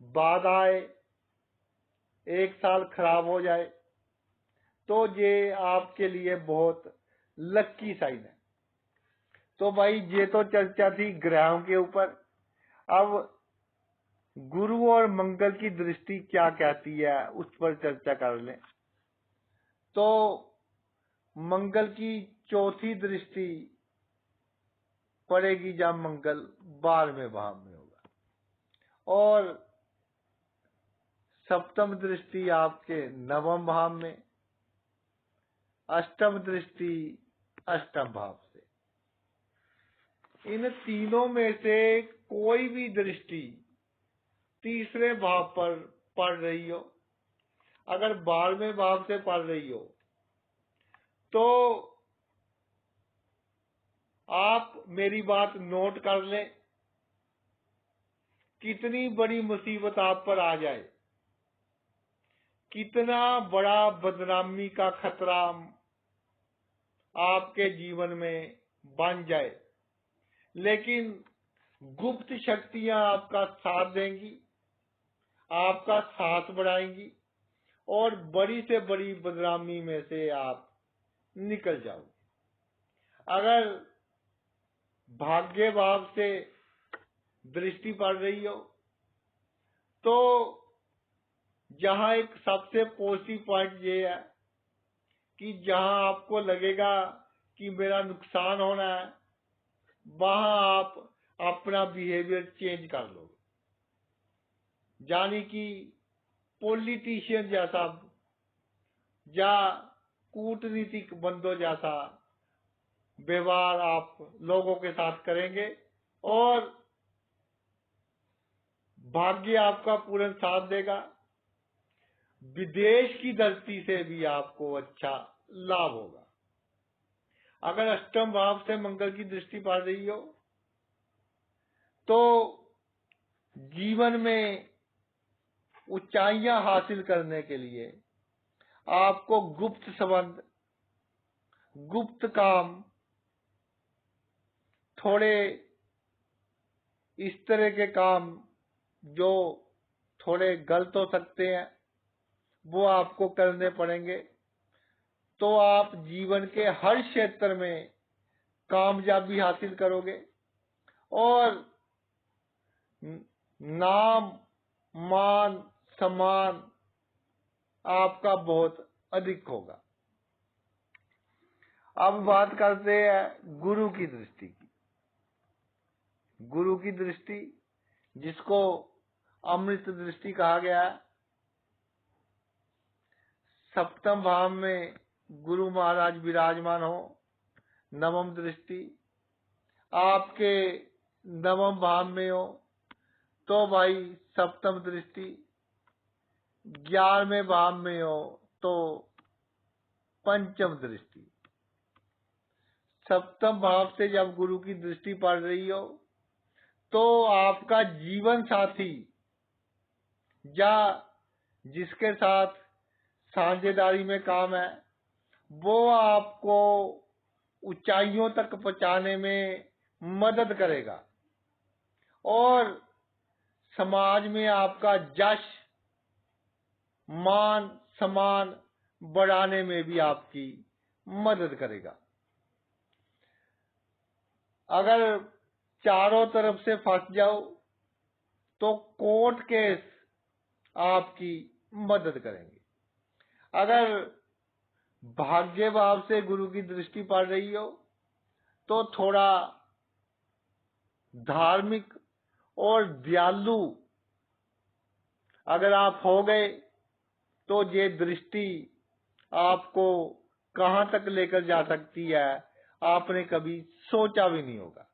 बाधाएं एक साल खराब हो जाए तो ये आपके लिए बहुत लक्की साइन है। तो भाई ये तो चर्चा थी ग्रहों के ऊपर। अब गुरु और मंगल की दृष्टि क्या कहती है उस पर चर्चा कर लें। तो मंगल की चौथी दृष्टि पड़ेगी जब मंगल 12वें भाव में होगा और सप्तम दृष्टि आपके 9वें भाव में, अष्टम दृष्टि 8वें भाव से। इन तीनों में से कोई भी दृष्टि तीसरे भाव पर पड़ रही हो, अगर 12वें भाव से पड़ रही हो तो आप मेरी बात नोट कर लें। कितनी बड़ी मुसीबत आप पर आ जाए, कितना बड़ा बदनामी का खतरा आपके जीवन में बन जाए, लेकिन गुप्त शक्तियां आपका साथ देंगी, आपका साथ बढ़ाएंगी और बड़ी से बड़ी बदनामी में से आप निकल जाओगे। अगर भाग्य भाव से दृष्टि पड़ रही हो तो जहां एक सबसे पॉजिटिव पॉइंट ये है कि जहां आपको लगेगा कि मेरा नुकसान होना है, वहां आप अपना बिहेवियर चेंज कर लोगे। यानी कि पॉलिटिशियन जैसा या कूटनीतिक बंदों जैसा व्यवहार आप लोगों के साथ करेंगे और भाग्य आपका पूर्ण साथ देगा। विदेश की धरती से भी आपको अच्छा लाभ होगा। अगर अष्टम भाव से मंगल की दृष्टि पड़ रही हो तो जीवन में ऊंचाइयां हासिल करने के लिए आपको गुप्त संबंध, गुप्त काम, थोड़े इस तरह के काम जो थोड़े गलत हो सकते हैं वो आपको करने पड़ेंगे। तो आप जीवन के हर क्षेत्र में कामयाबी हासिल करोगे और नाम, मान, सम्मान आपका बहुत अधिक होगा। अब बात करते हैं गुरु की दृष्टि की। गुरु की दृष्टि, जिसको अमृत दृष्टि कहा गया है, सप्तम भाव में गुरु महाराज विराजमान हो, 9वीं दृष्टि आपके 9वें भाव में हो तो भाई सप्तम दृष्टि, 11वें भाव में हो तो पंचम दृष्टि। सप्तम भाव से जब गुरु की दृष्टि पड़ रही हो तो आपका जीवन साथी या जिसके साथ साझेदारी में काम है वो आपको ऊंचाइयों तक पहुंचाने में मदद करेगा और समाज में आपका यश मान सम्मान बढ़ाने में भी आपकी मदद करेगा। अगर चारों तरफ से फंस जाओ तो कोर्ट केस आपकी मदद करेंगे। अगर भाग्य भाव से गुरु की दृष्टि पड़ रही हो तो थोड़ा धार्मिक और दयालु अगर आप हो गए तो ये दृष्टि आपको कहां तक लेकर जा सकती है आपने कभी सोचा भी नहीं होगा।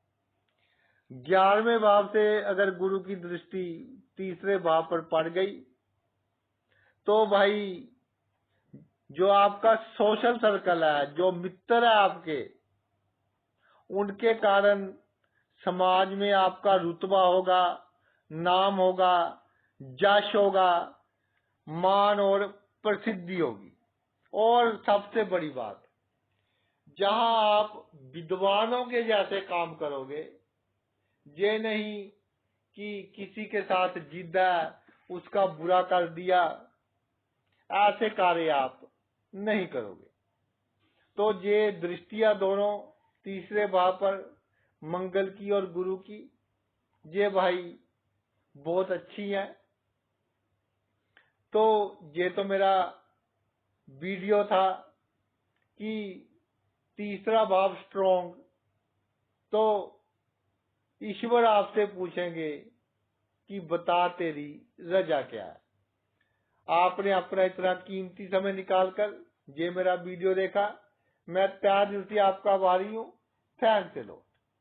11वें भाव से अगर गुरु की दृष्टि तीसरे भाव पर पड़ गई तो भाई जो आपका सोशल सर्कल है, जो मित्र है आपके, उनके कारण समाज में आपका रुतबा होगा, नाम होगा, यश होगा, मान और प्रसिद्धि होगी। और सबसे बड़ी बात, जहां आप विद्वानों के जैसे काम करोगे, ये नहीं कि किसी के साथ जिद है उसका बुरा कर दिया, ऐसे कार्य आप नहीं करोगे। तो ये दृष्टियां दोनों तीसरे भाव पर मंगल की और गुरु की, ये भाई बहुत अच्छी है। तो ये तो मेरा वीडियो था कि तीसरा भाव स्ट्रॉन्ग, तो ईश्वर आपसे पूछेंगे कि बता तेरी रजा क्या है। आपने अपना इतना कीमती समय निकालकर ये मेरा वीडियो देखा, मैं तहे दिल से आपका आभारी हूं। थैंक्स लो।